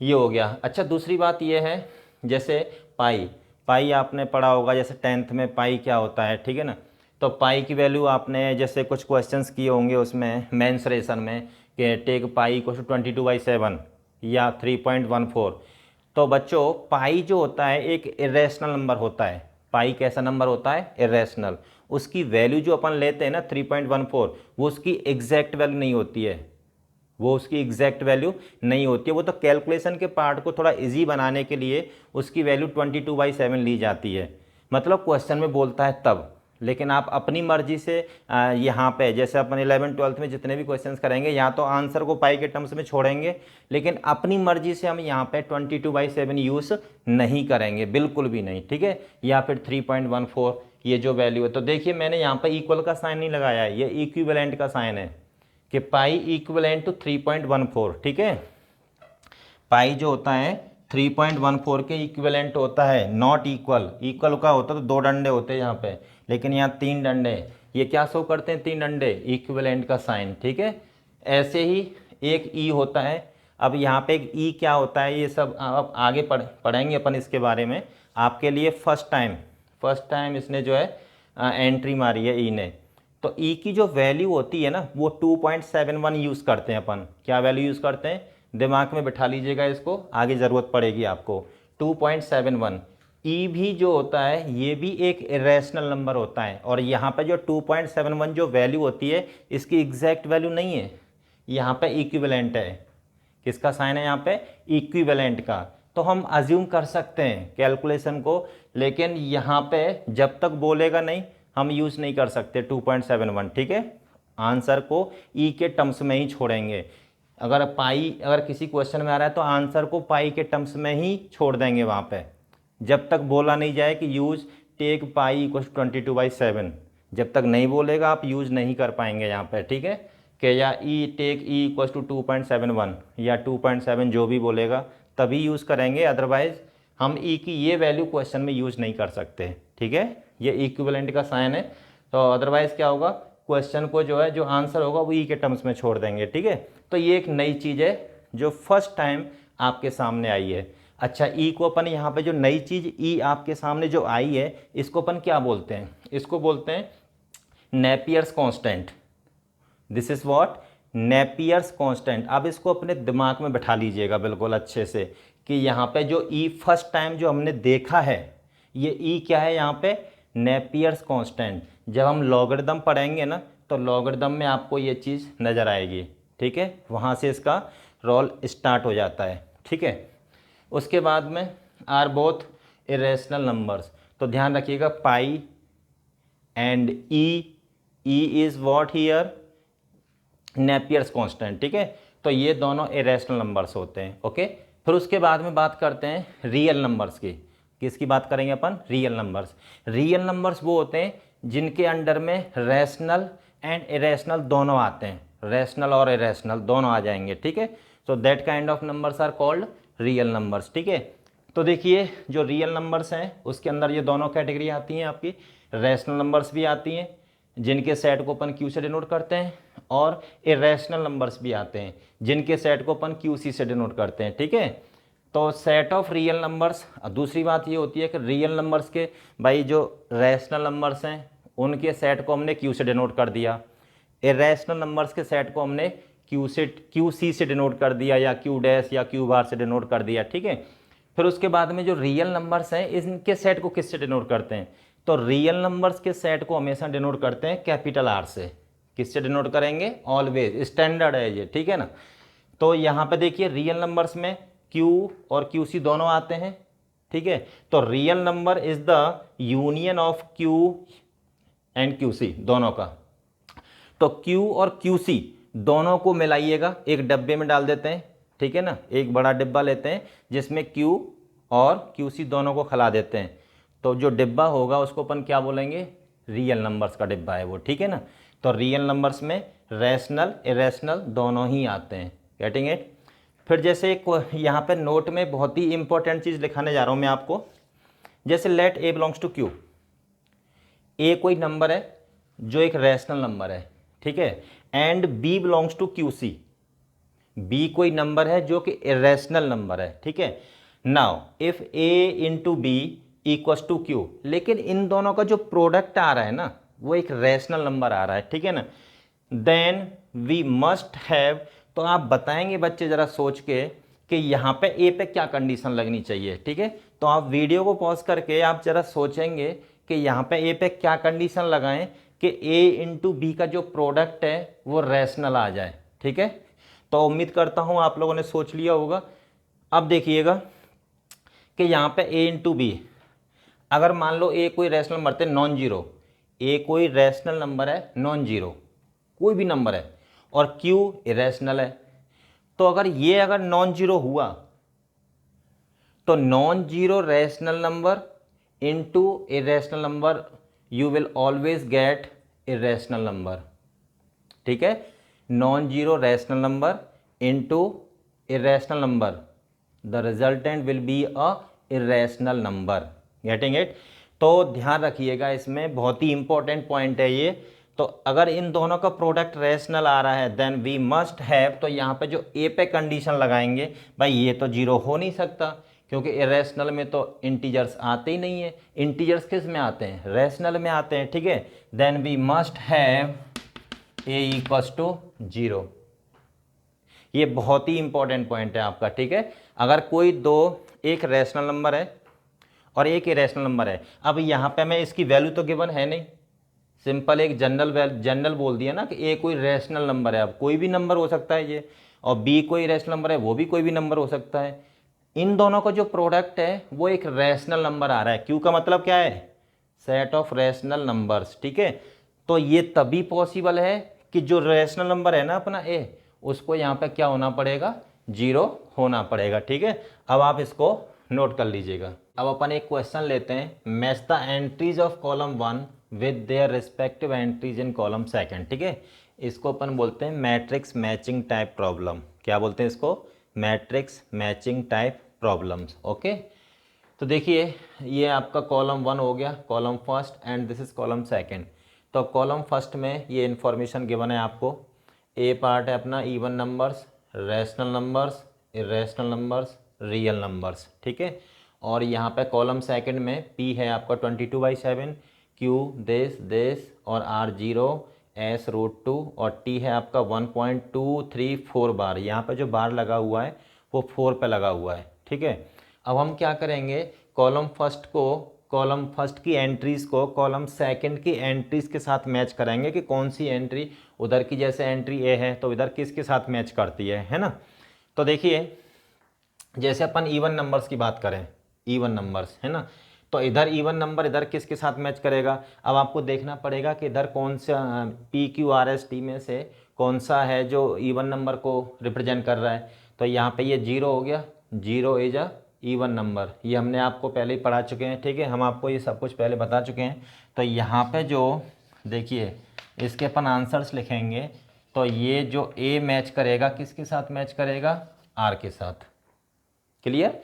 ये हो गया। अच्छा, दूसरी बात ये है, जैसे पाई आपने पढ़ा होगा, जैसे 10th में पाई क्या होता है, ठीक है ना। तो पाई की वैल्यू आपने जैसे कुछ क्वेश्चंस किए होंगे उसमें मेंसुरेशन में, कि टेक पाई इक्वल टू 22/7 या 3.14। तो बच्चों, पाई जो होता है एक इरेशनल नंबर होता है। पाई कैसा नंबर होता है, इरेशनल। उसकी वैल्यू जो अपन लेते हैं ना 3.14, वो उसकी एग्जैक्ट वैल्यू नहीं होती है, वो उसकी एग्जैक्ट वैल्यू नहीं होती है। वो तो कैलकुलेशन के पार्ट को थोड़ा इजी बनाने के लिए उसकी वैल्यू 22/7 ली जाती है, मतलब क्वेश्चन में बोलता है तब। लेकिन आप अपनी मर्जी से यहाँ पे, जैसे अपन 11th 12th में जितने भी क्वेश्चंस करेंगे, या तो आंसर को पाई के टर्म्स में छोड़ेंगे, लेकिन अपनी मर्जी से हम यहाँ पे 22/7 यूज़ नहीं करेंगे, बिल्कुल भी नहीं, ठीक है। या फिर 3.14 ये जो वैल्यू है, तो देखिए मैंने यहाँ पर इक्वल का साइन नहीं लगाया है, ये इक्विवेलेंट का साइन है कि पाई इक्विवेलेंट टू 3.14, ठीक है। पाई जो होता है 3.14 के इक्विवेलेंट होता है, नॉट इक्वल। इक्वल का होता तो 2 डंडे होते हैं यहाँ पे, लेकिन यहाँ 3 डंडे। ये क्या शो करते हैं, 3 डंडे, इक्विवेलेंट का साइन, ठीक है। ऐसे ही एक ई होता है। अब यहाँ पे एक ई क्या होता है, ये सब अब आगे पढ़ेंगे अपन इसके बारे में। आपके लिए फर्स्ट टाइम इसने जो है एंट्री मारी है ई ने। तो ई की जो वैल्यू होती है ना, वो 2.71 यूज़ करते हैं अपन। क्या वैल्यू यूज़ करते हैं, दिमाग में बिठा लीजिएगा इसको, आगे ज़रूरत पड़ेगी आपको। 2.71। ई भी जो होता है ये भी एक इरेशनल नंबर होता है, और यहाँ पे जो 2.71 जो वैल्यू होती है, इसकी एग्जैक्ट वैल्यू नहीं है, यहाँ पे इक्विवेलेंट है। किसका साइन है यहाँ पे, इक्विवेलेंट का। तो हम अज्यूम कर सकते हैं कैलकुलेशन को, लेकिन यहाँ पे जब तक बोलेगा नहीं हम यूज़ नहीं कर सकते 2.71, ठीक है। आंसर को ई के टर्म्स में ही छोड़ेंगे। अगर किसी क्वेश्चन में आ रहा है तो आंसर को पाई के टर्म्स में ही छोड़ देंगे वहाँ पे, जब तक बोला नहीं जाए कि यूज़ टेक पाई इक्वल 22/7। जब तक नहीं बोलेगा आप यूज़ नहीं कर पाएंगे यहाँ पे, ठीक है। कि या ई टेक ई इक्वल टू 2.71 या 2.7 जो भी बोलेगा तभी यूज़ करेंगे, अदरवाइज़ हम ई की ये वैल्यू क्वेश्चन में यूज़ नहीं कर सकते, ठीक है। ये इक्विवेलेंट का साइन है, तो अदरवाइज़ क्या होगा, क्वेश्चन को जो है जो आंसर होगा वो ई के टर्म्स में छोड़ देंगे, ठीक है। तो ये एक नई चीज़ है जो फर्स्ट टाइम आपके सामने आई है। अच्छा, ई को अपन यहाँ पे जो नई चीज़ ई आपके सामने जो आई है, इसको अपन क्या बोलते हैं, इसको बोलते हैं Napier's constant. This is what, Napier's constant. अब इसको अपने दिमाग में बैठा लीजिएगा बिल्कुल अच्छे से, कि यहाँ पे जो ई फर्स्ट टाइम जो हमने देखा है, ये ई क्या है यहाँ पे, नेपियर्स कांस्टेंट। जब हम लॉगरिदम पढ़ेंगे ना, तो लॉगरिदम में आपको ये चीज़ नज़र आएगी, ठीक है। वहाँ से इसका रोल स्टार्ट हो जाता है, ठीक है। उसके बाद में आर बोथ इरेशनल नंबर्स। तो ध्यान रखिएगा, pi and e is what here, Napier's constant, ठीक है। तो ये दोनों इरेशनल नंबर्स होते हैं, ओके। फिर उसके बाद में बात करते हैं रियल नंबर्स की। किसकी बात करेंगे अपन, रियल नंबर्स। रियल नंबर्स वो होते हैं जिनके अंडर में रैशनल एंड इरेशनल दोनों आते हैं, रैशनल और इरेशनल दोनों आ जाएंगे, ठीक है। So that kind of numbers are called real numbers, ठीक है। तो देखिए जो रियल नंबर्स हैं उसके अंदर ये दोनों कैटेगरी आती हैं आपकी, रैशनल नंबर्स भी आती हैं जिनके सेट को अपन क्यू से डिनोट करते हैं, और इरेशनल नंबर्स भी आते हैं जिनके सेट को अपन क्यू सी से डिनोट करते हैं, ठीक है। तो सेट ऑफ रियल नंबर्स, दूसरी बात ये होती है कि रियल नंबर्स के भाई जो रैशनल नंबर्स हैं उनके सेट को हमने क्यू से डिनोट कर दिया, इरेशनल नंबर्स के सेट को हमने क्यू सी से डिनोट कर दिया, या क्यू डैश या क्यू बार से डिनोट कर दिया, ठीक है। फिर उसके बाद में जो रियल नंबर्स हैं इनके सेट को किससे डिनोट करते हैं, तो रियल नंबर्स के सेट को हमेशा डिनोट करते हैं कैपिटल आर से। किससे डिनोट करेंगे, ऑलवेज, स्टैंडर्ड है ये, ठीक है ना। तो यहाँ पे देखिए रियल नंबर्स में क्यू और क्यू सी दोनों आते हैं, ठीक है। तो real number is the union of Q and Q C दोनों का। तो क्यू और क्यू सी दोनों को मिलाइएगा, एक डब्बे में डाल देते हैं, ठीक है ना। एक बड़ा डिब्बा लेते हैं जिसमें क्यू और क्यू सी दोनों को खिला देते हैं, तो जो डिब्बा होगा उसको अपन क्या बोलेंगे, रियल नंबर्स का डिब्बा है वो, ठीक है ना। तो रियल नंबर्स में रैशनल इरेशनल दोनों ही आते हैं, गेटिंग इट। फिर जैसे एक यहाँ पे नोट में बहुत ही इंपॉर्टेंट चीज़ लिखाने जा रहा हूँ मैं आपको, जैसे let a belongs to Q, a कोई नंबर है जो एक रैशनल नंबर है, ठीक है, and B belongs to Q C, B कोई नंबर है जो कि इरेशनल नंबर है, ठीक है। Now if A into B equals to Q, लेकिन इन दोनों का जो प्रोडक्ट आ रहा है ना वो एक रैशनल नंबर आ रहा है, ठीक है ना। देन वी मस्ट हैव, तो आप बताएंगे बच्चे ज़रा सोच के कि यहाँ पे ए पे क्या कंडीशन लगनी चाहिए, ठीक है। तो आप वीडियो को पॉज करके आप ज़रा सोचेंगे कि यहाँ पे ए पे क्या कंडीशन लगाएं कि ए इंटू बी का जो प्रोडक्ट है वो रैशनल आ जाए, ठीक है। तो उम्मीद करता हूँ आप लोगों ने सोच लिया होगा। अब देखिएगा कि यहाँ पे ए इंटू बी, अगर मान लो ए कोई रैशनल नंबर थे नॉन जीरो, ए कोई रैशनल नंबर है नॉन जीरो, कोई भी नंबर है, और क्यू इरेशनल है, तो अगर नॉन जीरो हुआ तो non zero rational number into irrational number, you will always get irrational number, ठीक है। Non zero rational number into irrational number, the resultant will be a irrational number, getting it. तो ध्यान रखिएगा, इसमें बहुत ही important point है ये। तो अगर इन दोनों का प्रोडक्ट रैशनल आ रहा है देन वी मस्ट हैव, तो यहाँ पे जो ए पे कंडीशन लगाएंगे, भाई ये तो जीरो हो नहीं सकता क्योंकि इरेशनल में तो इंटीजर्स आते ही नहीं है। इंटीजर्स किस में आते हैं, रैशनल में आते हैं, ठीक है। Then we must have A equals to zero. ये बहुत ही इंपॉर्टेंट पॉइंट है आपका, ठीक है। अगर कोई दो, एक रैशनल नंबर है और एक इरेशनल नंबर है, अब यहाँ पे मैं इसकी वैल्यू तो गिवन है नहीं, सिंपल एक जनरल बोल दिया ना कि ए कोई रैशनल नंबर है, अब कोई भी नंबर हो सकता है ये, और बी कोई रैशनल नंबर है वो भी कोई भी नंबर हो सकता है। इन दोनों का जो प्रोडक्ट है वो एक रैशनल नंबर आ रहा है, क्यू का मतलब क्या है, सेट ऑफ रैशनल नंबर्स, ठीक है। तो ये तभी पॉसिबल है कि जो रैशनल नंबर है ना अपना ए, उसको यहाँ पे क्या होना पड़ेगा, जीरो होना पड़ेगा, ठीक है। अब आप इसको नोट कर लीजिएगा। अब अपन एक क्वेश्चन लेते हैं, match the entries of column 1 with their respective entries in column 2, ठीक है। इसको अपन बोलते हैं मैट्रिक्स मैचिंग टाइप प्रॉब्लम। क्या बोलते हैं इसको, matrix matching type problems, okay. तो देखिए ये आपका कॉलम 1 हो गया, column first, and this is column 2। तो कॉलम फर्स्ट में ये इन्फॉर्मेशन गिवन है आपको, ए पार्ट है अपना even numbers, rational numbers, irrational numbers, real numbers, ठीक है। और यहाँ पे कॉलम सेकंड में पी है आपका 22/7, क्यू देश और आर 0, एस √2, और टी है आपका 1.234 बार। यहाँ पे जो बार लगा हुआ है वो 4 पे लगा हुआ है, ठीक है। अब हम क्या करेंगे, कॉलम फर्स्ट की एंट्रीज़ को कॉलम सेकंड की एंट्रीज़ के साथ मैच करेंगे कि कौन सी एंट्री, उधर की जैसे एंट्री ए है तो इधर किसके साथ मैच करती है ना। तो देखिए जैसे अपन इवन नंबर्स की बात करें, इवन नंबर्स है ना, तो इधर इवन नंबर इधर किसके साथ मैच करेगा। अब आपको देखना पड़ेगा कि इधर कौन सा PQRST में से कौन सा है जो इवन नंबर को रिप्रेजेंट कर रहा है। तो यहाँ पे ये 0 हो गया, 0 इज अ इवन नंबर, ये हमने आपको पहले ही पढ़ा चुके हैं, ठीक है। हम आपको ये सब कुछ पहले बता चुके हैं। तो यहाँ पे जो देखिए इसके अपन आंसर्स लिखेंगे। तो ये जो ए मैच करेगा किसके साथ मैच करेगा, आर के साथ। क्लियर।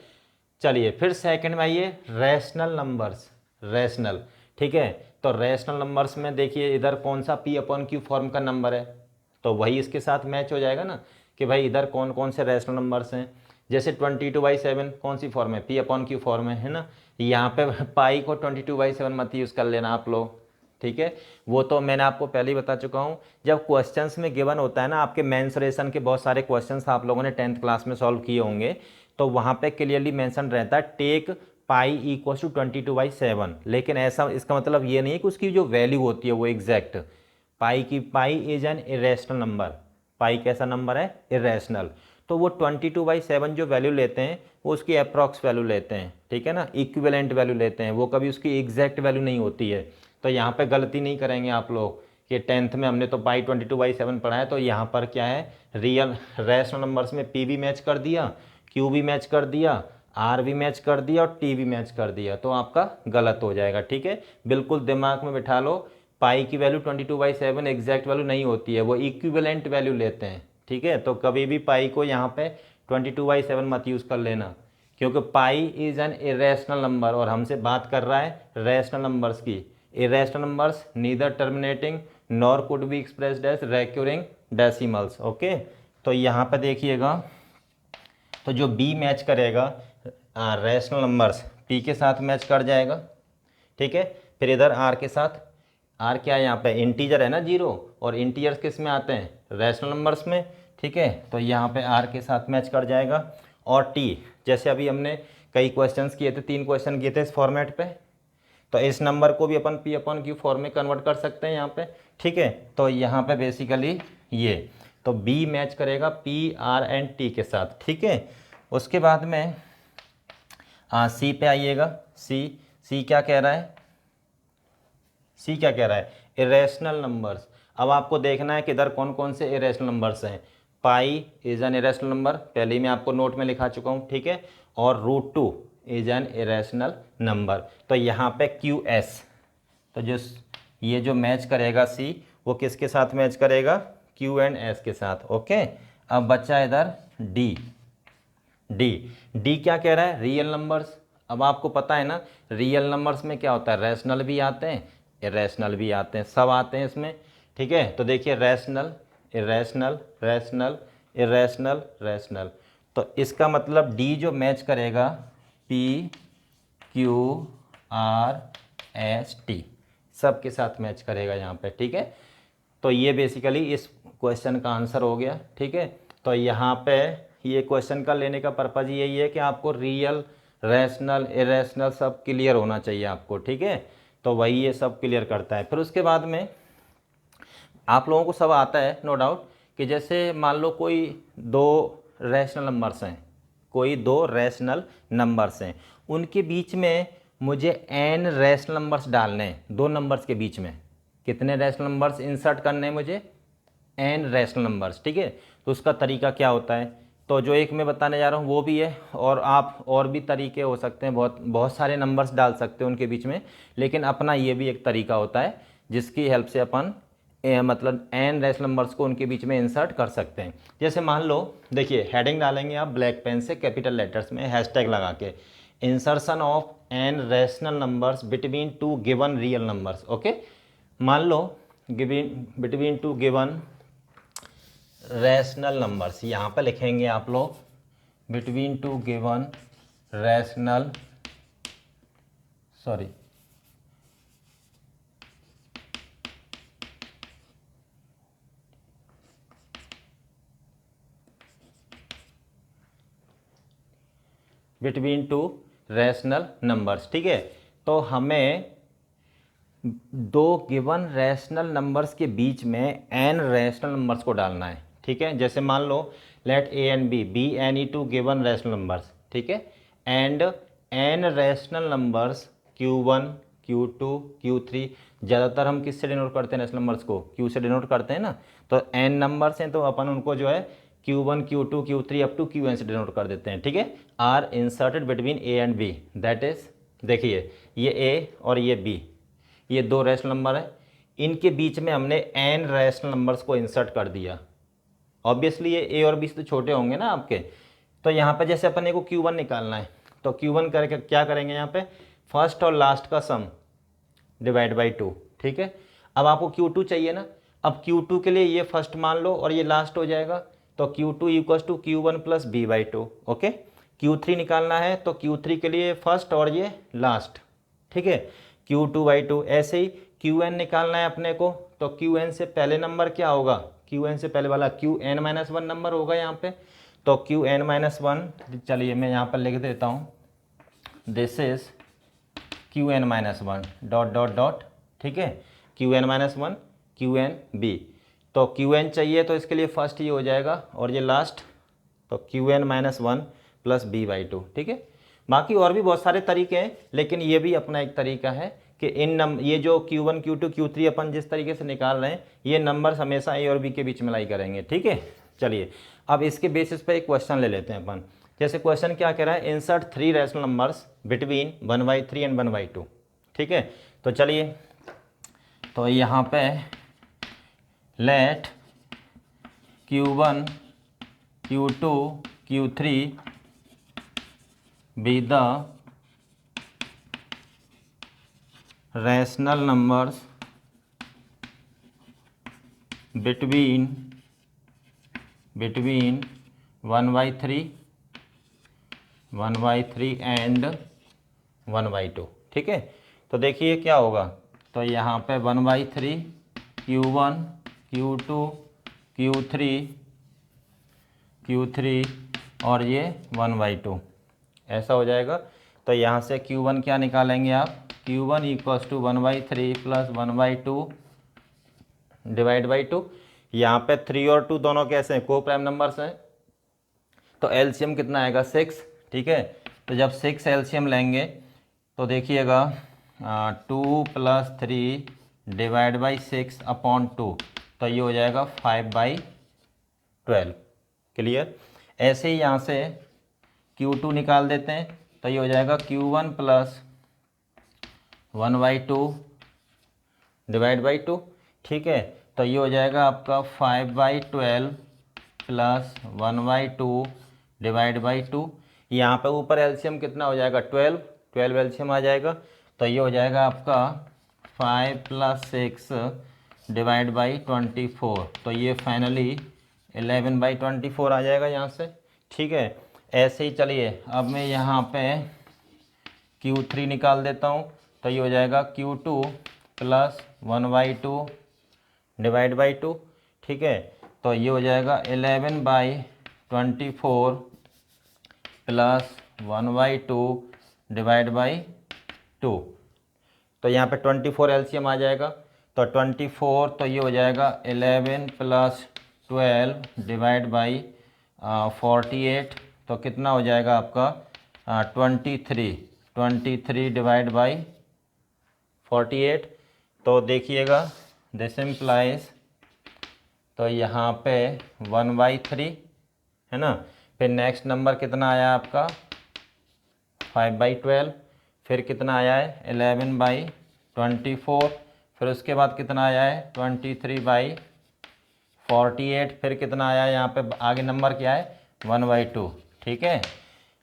चलिए फिर सेकंड में आइए रैशनल नंबर्स, रैशनल। ठीक है, तो रैशनल नंबर्स में देखिए इधर कौन सा पी अपॉन क्यू फॉर्म का नंबर है, तो वही इसके साथ मैच हो जाएगा ना कि भाई इधर कौन कौन से रैशनल नंबर्स हैं। जैसे 22/7 कौन सी फॉर्म है, पी अपॉन क्यू फॉर्म है ना। यहाँ पे पाई को 22/7 मत यूज़ कर लेना आप लोग। ठीक है, वो तो मैंने आपको पहले ही बता चुका हूँ। जब क्वेश्चंस में गिवन होता है ना, आपके मेंसुरेशन के बहुत सारे क्वेश्चंस आप लोगों ने 10th क्लास में सॉल्व किए होंगे, तो वहाँ पे क्लियरली मेंशन रहता है टेक पाई इक्वल टू 22/7। लेकिन ऐसा इसका मतलब ये नहीं है कि उसकी जो वैल्यू होती है वो एग्जैक्ट पाई की, pi is an irrational number. Pi कैसा नंबर है, इरेशनल। तो वो 22/7 जो वैल्यू लेते हैं वो उसकी अप्रॉक्स वैल्यू लेते हैं। ठीक है ना, इक्विवेलेंट वैल्यू लेते हैं, वो कभी उसकी एग्जैक्ट वैल्यू नहीं होती है। तो यहाँ पे गलती नहीं करेंगे आप लोग कि 10th में हमने तो पाई 22/7 पढ़ा है, तो यहाँ पर क्या है, रियल रैशनल नंबर्स में पी भी मैच कर दिया, क्यू भी मैच कर दिया, आर भी मैच कर दिया और टी भी मैच कर दिया, तो आपका गलत हो जाएगा। ठीक है, बिल्कुल दिमाग में बिठा लो, पाई की वैल्यू 22/7 एग्जैक्ट वैल्यू नहीं होती है, वो इक्विवेलेंट वैल्यू लेते हैं। ठीक है, तो कभी भी पाई को यहाँ पे 22/7 मत यूज़ कर लेना, क्योंकि pi is an irrational number और हमसे बात कर रहा है रैशनल नंबर्स की। Irrational numbers neither terminating nor could be expressed as recurring decimals. Okay, तो यहाँ पे देखिएगा, तो जो बी मैच करेगा रैशनल नंबर्स पी के साथ मैच कर जाएगा। ठीक है, फिर इधर आर के साथ, आर क्या है यहाँ पे, इंटीजर है ना 0, और इंटीजर्स किस में आते हैं, रैशनल नंबर्स में। ठीक है, तो यहाँ पे आर के साथ मैच कर जाएगा। और टी, जैसे अभी हमने कई क्वेश्चंस किए थे, 3 क्वेश्चन किए थे इस फॉर्मेट पे, तो इस नंबर को भी अपन पी अपॉन क्यू फॉर्म में कन्वर्ट कर सकते हैं यहाँ पे। ठीक है, तो यहाँ पे बेसिकली ये, तो बी मैच करेगा पी आर एंड टी के साथ। ठीक है, उसके बाद में सी पे आइएगा। सी क्या कह रहा है, सी क्या कह रहा है, इरेशनल नंबर्स। अब आपको देखना है कि इधर कौन कौन से इरेशनल नंबर्स हैं। पाई इज एन इरेशनल नंबर, पहले ही मैं आपको नोट में लिखा चुका हूँ। ठीक है, और √2 इज एन इरेशनल नंबर। तो यहाँ पे क्यू एस, तो जो ये जो मैच करेगा सी, वो किसके साथ मैच करेगा, क्यू एंड एस के साथ। ओके, अब बच्चा इधर डी। डी क्या कह रहा है, रियल नंबर्स। अब आपको पता है ना रियल नंबर्स में क्या होता है, रैशनल भी आते हैं, इरेशनल भी आते हैं, सब आते हैं इसमें। ठीक है, तो देखिए rational, irrational, rational, irrational, rational. तो इसका मतलब डी जो मैच करेगा P Q R S T, सब के साथ मैच करेगा यहाँ पे। ठीक है, तो ये बेसिकली इस क्वेश्चन का आंसर हो गया। ठीक है, तो यहाँ पे ये क्वेश्चन का लेने का पर्पज़ यही है कि आपको रियल, रैशनल, इरेशनल सब क्लियर होना चाहिए आपको। ठीक है, तो वही ये सब क्लियर करता है। फिर उसके बाद में आप लोगों को सब आता है नो डाउट, कि जैसे मान लो कोई दो रैशनल नंबर्स हैं, कोई दो रैशनल नंबर्स हैं, उनके बीच में मुझे n रैशनल नंबर्स डालने हैं, दो नंबर्स के बीच में कितने रैशनल नंबर्स इंसर्ट करने हैं मुझे, n रैशनल नंबर्स। ठीक है, तो उसका तरीका क्या होता है, तो जो एक मैं बताने जा रहा हूँ वो भी है, और आप और भी तरीके हो सकते हैं, बहुत बहुत सारे नंबर्स डाल सकते हैं उनके बीच में, लेकिन अपना ये भी एक तरीका होता है जिसकी हेल्प से अपन मतलब n रैशनल नंबर्स को उनके बीच में इंसर्ट कर सकते हैं। जैसे मान लो, देखिए हेडिंग डालेंगे आप ब्लैक पेन से कैपिटल लेटर्स में हैशटैग लगा के, insertion of n rational numbers between two given real numbers. Okay, मान लो between two given rational numbers, यहाँ पर लिखेंगे आप लोग between two given rational, sorry between two rational numbers. ठीक है, तो हमें दो गिवन रैशनल नंबर्स के बीच में n रैशनल नंबर्स को डालना है। ठीक है, जैसे मान लो let a and b any two given rational numbers. ठीक है, and n rational numbers q1 q2 q3, ज़्यादातर हम किससे डिनोट करते हैं रैशनल नंबर्स को, q से डिनोट करते हैं ना, तो n नंबर्स हैं तो अपन उनको जो है q1 q2 q3 up to qn से डिनोट कर देते हैं। ठीक है, are inserted between a and b, that is, देखिए ये a और ये b, ये दो रैशनल नंबर है, इनके बीच में हमने n रैशनल नंबर्स को इंसर्ट कर दिया। ऑब्वियसली ये a और b से तो छोटे होंगे ना आपके, तो यहाँ पे जैसे अपन को Q1 निकालना है, तो Q1 करके क्या करेंगे, यहाँ पे फर्स्ट और लास्ट का सम डिवाइड बाई 2, ठीक है। अब आपको Q2 चाहिए ना, अब Q2 के लिए ये फर्स्ट मान लो और ये लास्ट हो जाएगा, तो Q2 equals to Q1 plus B by 2, okay. Q3 निकालना है तो Q3 के लिए फर्स्ट और ये लास्ट, ठीक है, Q2 बाई 2। ऐसे ही Qn निकालना है अपने को, तो Qn से पहले नंबर क्या होगा, Qn से पहले वाला Qn माइनस 1 नंबर होगा यहाँ पे, तो Qn माइनस 1, चलिए मैं यहाँ पर लिख देता हूँ, this is Qn minus 1 dot dot dot, ठीक है, Qn माइनस 1 Qn b, तो Qn चाहिए तो इसके लिए फर्स्ट ये हो जाएगा और ये लास्ट, तो Qn minus 1 plus B by 2, ठीक है। बाकी और भी बहुत सारे तरीके हैं, लेकिन ये भी अपना एक तरीका है कि ये जो Q1 Q2 Q3 अपन जिस तरीके से निकाल रहे हैं, ये नंबर्स हमेशा ए और बी के बीच में लाई करेंगे, ठीक है। चलिए अब इसके बेसिस पे एक क्वेश्चन ले लेते हैं अपन। जैसे क्वेश्चन क्या कह रहा है, insert 3 rational numbers between 1/3 and 1/2, ठीक है। तो चलिए, तो यहाँ पे late Q1 Q2 Q3 be the rational numbers between 1/3 and 1/2, ठीक है। तो देखिए क्या होगा, तो यहाँ पे 1/3 Q1 Q2 Q3 और ये 1/2 ऐसा हो जाएगा। तो यहाँ से Q1 क्या निकालेंगे आप, Q1 equals to 1/3 plus 1/2 divide by 2। यहाँ पे 3 और 2 दोनों कैसे हैं, को प्राइम नंबर्स हैं, तो एलसीएम कितना आएगा 6, ठीक है। तो जब 6 एलसीएम लेंगे तो देखिएगा 2 प्लस 3 डिवाइड बाई 6 अपॉन 2, तो ये हो जाएगा 5/12, क्लियर। ऐसे ही यहाँ से Q2 निकाल देते हैं, तो ये हो जाएगा Q1 प्लस 1/2 डिवाइड बाई 2, ठीक है। तो ये हो जाएगा आपका 5/12 प्लस 1/2 डिवाइड बाई 2। यहाँ पे ऊपर एलसीएम कितना हो जाएगा 12 एलसीएम आ जाएगा, तो ये हो जाएगा आपका 5 प्लस 6 डिवाइड बाई 24, तो ये फाइनली 11/24 आ जाएगा यहाँ से, ठीक है। ऐसे ही चलिए अब मैं यहाँ पे Q3 निकाल देता हूँ, तो ये हो जाएगा Q2 प्लस 1/2 डिवाइड बाई 2, ठीक है। तो ये हो जाएगा 11/24 प्लस 1/2 डिवाइड बाई 2, तो यहाँ पे 24 एलसीएम आ जाएगा, तो 24, तो ये हो जाएगा 11 प्लस 12 डिवाइड बाई 48, तो कितना हो जाएगा आपका 23 डिवाइड बाई 48। तो देखिएगा दिस इम्प्लाइज, तो यहाँ पे 1/3 है ना, फिर नेक्स्ट नंबर कितना आया आपका 5/12, फिर कितना आया है 11/24, फिर उसके बाद कितना आया है 23/48, फिर कितना आया है यहाँ पे आगे नंबर क्या है 1/2, ठीक है।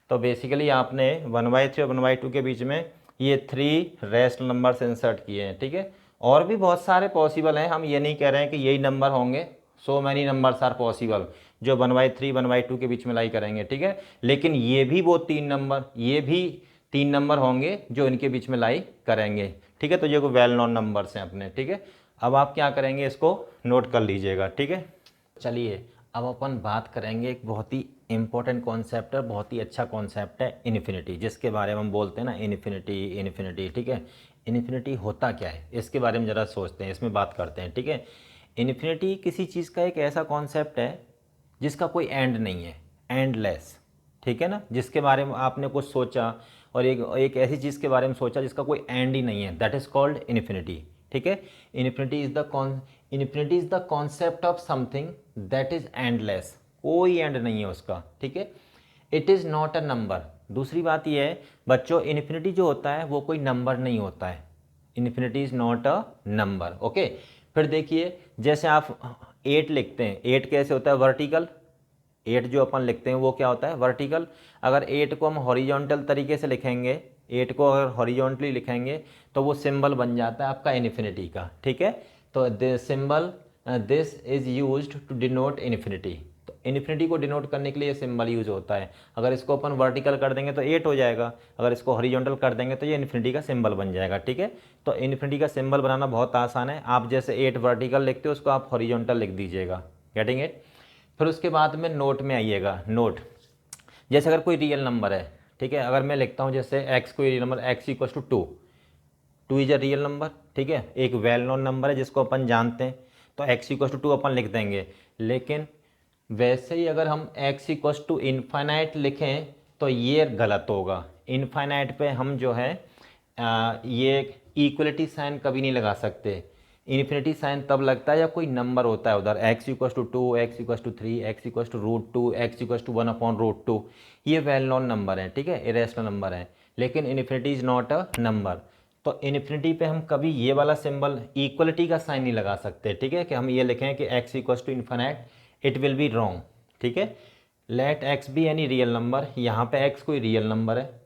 तो बेसिकली आपने 1/3 और 1/2 के बीच में ये 3 रेशनल नंबर्स इंसर्ट किए हैं, ठीक है। और भी बहुत सारे पॉसिबल हैं, हम ये नहीं कह रहे हैं कि यही नंबर होंगे, so many numbers are possible जो 1/3 1/2 के बीच में लाई करेंगे, ठीक है। लेकिन ये भी 3 नंबर होंगे जो इनके बीच में लाई करेंगे, ठीक है। तो ये कोई वेल नोन नंबर्स हैं अपने, ठीक है। अब आप क्या करेंगे, इसको नोट कर लीजिएगा, ठीक है। चलिए अब अपन बात करेंगे एक बहुत ही इंपॉर्टेंट कॉन्सेप्ट है, बहुत ही अच्छा कॉन्सेप्ट है इन्फिनिटी, जिसके बारे में हम बोलते हैं ना इन्फिनिटी, ठीक है। इन्फिनिटी होता क्या है, इसके बारे में ज़रा सोचते हैं, इसमें बात करते हैं, ठीक है। इन्फिनिटी किसी चीज़ का एक ऐसा कॉन्सेप्ट है जिसका कोई एंड नहीं है, एंडलेस, ठीक है ना। जिसके बारे में आपने कुछ सोचा और एक ऐसी चीज़ के बारे में सोचा जिसका कोई एंड ही नहीं है, दैट इज़ कॉल्ड इन्फिनिटी, ठीक है। Infinity is the concept of something that is endless, कोई एंड नहीं है उसका, ठीक है। It is not a number. दूसरी बात यह है बच्चों, इन्फिनिटी जो होता है वो कोई नंबर नहीं होता है, infinity is not a number. Okay, फिर देखिए जैसे आप 8 लिखते हैं, 8 कैसे होता है, वर्टिकल। 8 जो अपन लिखते हैं वो क्या होता है, वर्टिकल। अगर 8 को हम हॉरिजॉन्टल तरीके से लिखेंगे, 8 को अगर हॉरिजॉन्टली लिखेंगे तो वो सिंबल बन जाता है आपका इन्फिनिटी का, ठीक है। तो this symbol, this is used to denote infinity. तो इन्फिनिटी को डिनोट करने के लिए ये सिंबल यूज होता है। अगर इसको अपन वर्टिकल कर देंगे तो 8 हो जाएगा, अगर इसको हॉरिजॉन्टल कर देंगे तो ये इन्फिनिटी का सिंबल बन जाएगा, ठीक है। तो इन्फिनिटी का सिंबल बनाना बहुत आसान है। आप जैसे 8 वर्टिकल लिखते हो उसको आप हॉरिजॉन्टल लिख दीजिएगा, गेटिंग इट। फिर उसके बाद में नोट में आइएगा। नोट, जैसे अगर कोई रियल नंबर है, ठीक है, अगर मैं लिखता हूँ जैसे एक्स, कोई real number x equal to 2, 2 is a real number, ठीक है, एक वेल नोन नंबर है जिसको अपन जानते हैं, तो एक्स इक्वल टू 2 अपन लिख देंगे। लेकिन वैसे ही अगर हम एक्स इक्वल टू इनफाइनाइट लिखें तो ये गलत होगा। इनफाइनाइट पे हम जो है ये इक्वलिटी साइन कभी नहीं लगा सकते। इन्फिनिटी साइन तब लगता है जब कोई नंबर होता है उधर, x equal to 2, x equal to 3, x equal to √2, x equal to 1/√2। ये वेल नोन नंबर है, ठीक है, इरेशनल नंबर है। लेकिन infinity is not a number. तो इन्फिनिटी पे हम कभी ये वाला सिंबल इक्वलिटी का साइन नहीं लगा सकते, ठीक है, कि हम ये लिखें कि x equal to infinite, it will be wrong, ठीक है। Let x be any real number, यहाँ पे एक्स कोई रियल नंबर है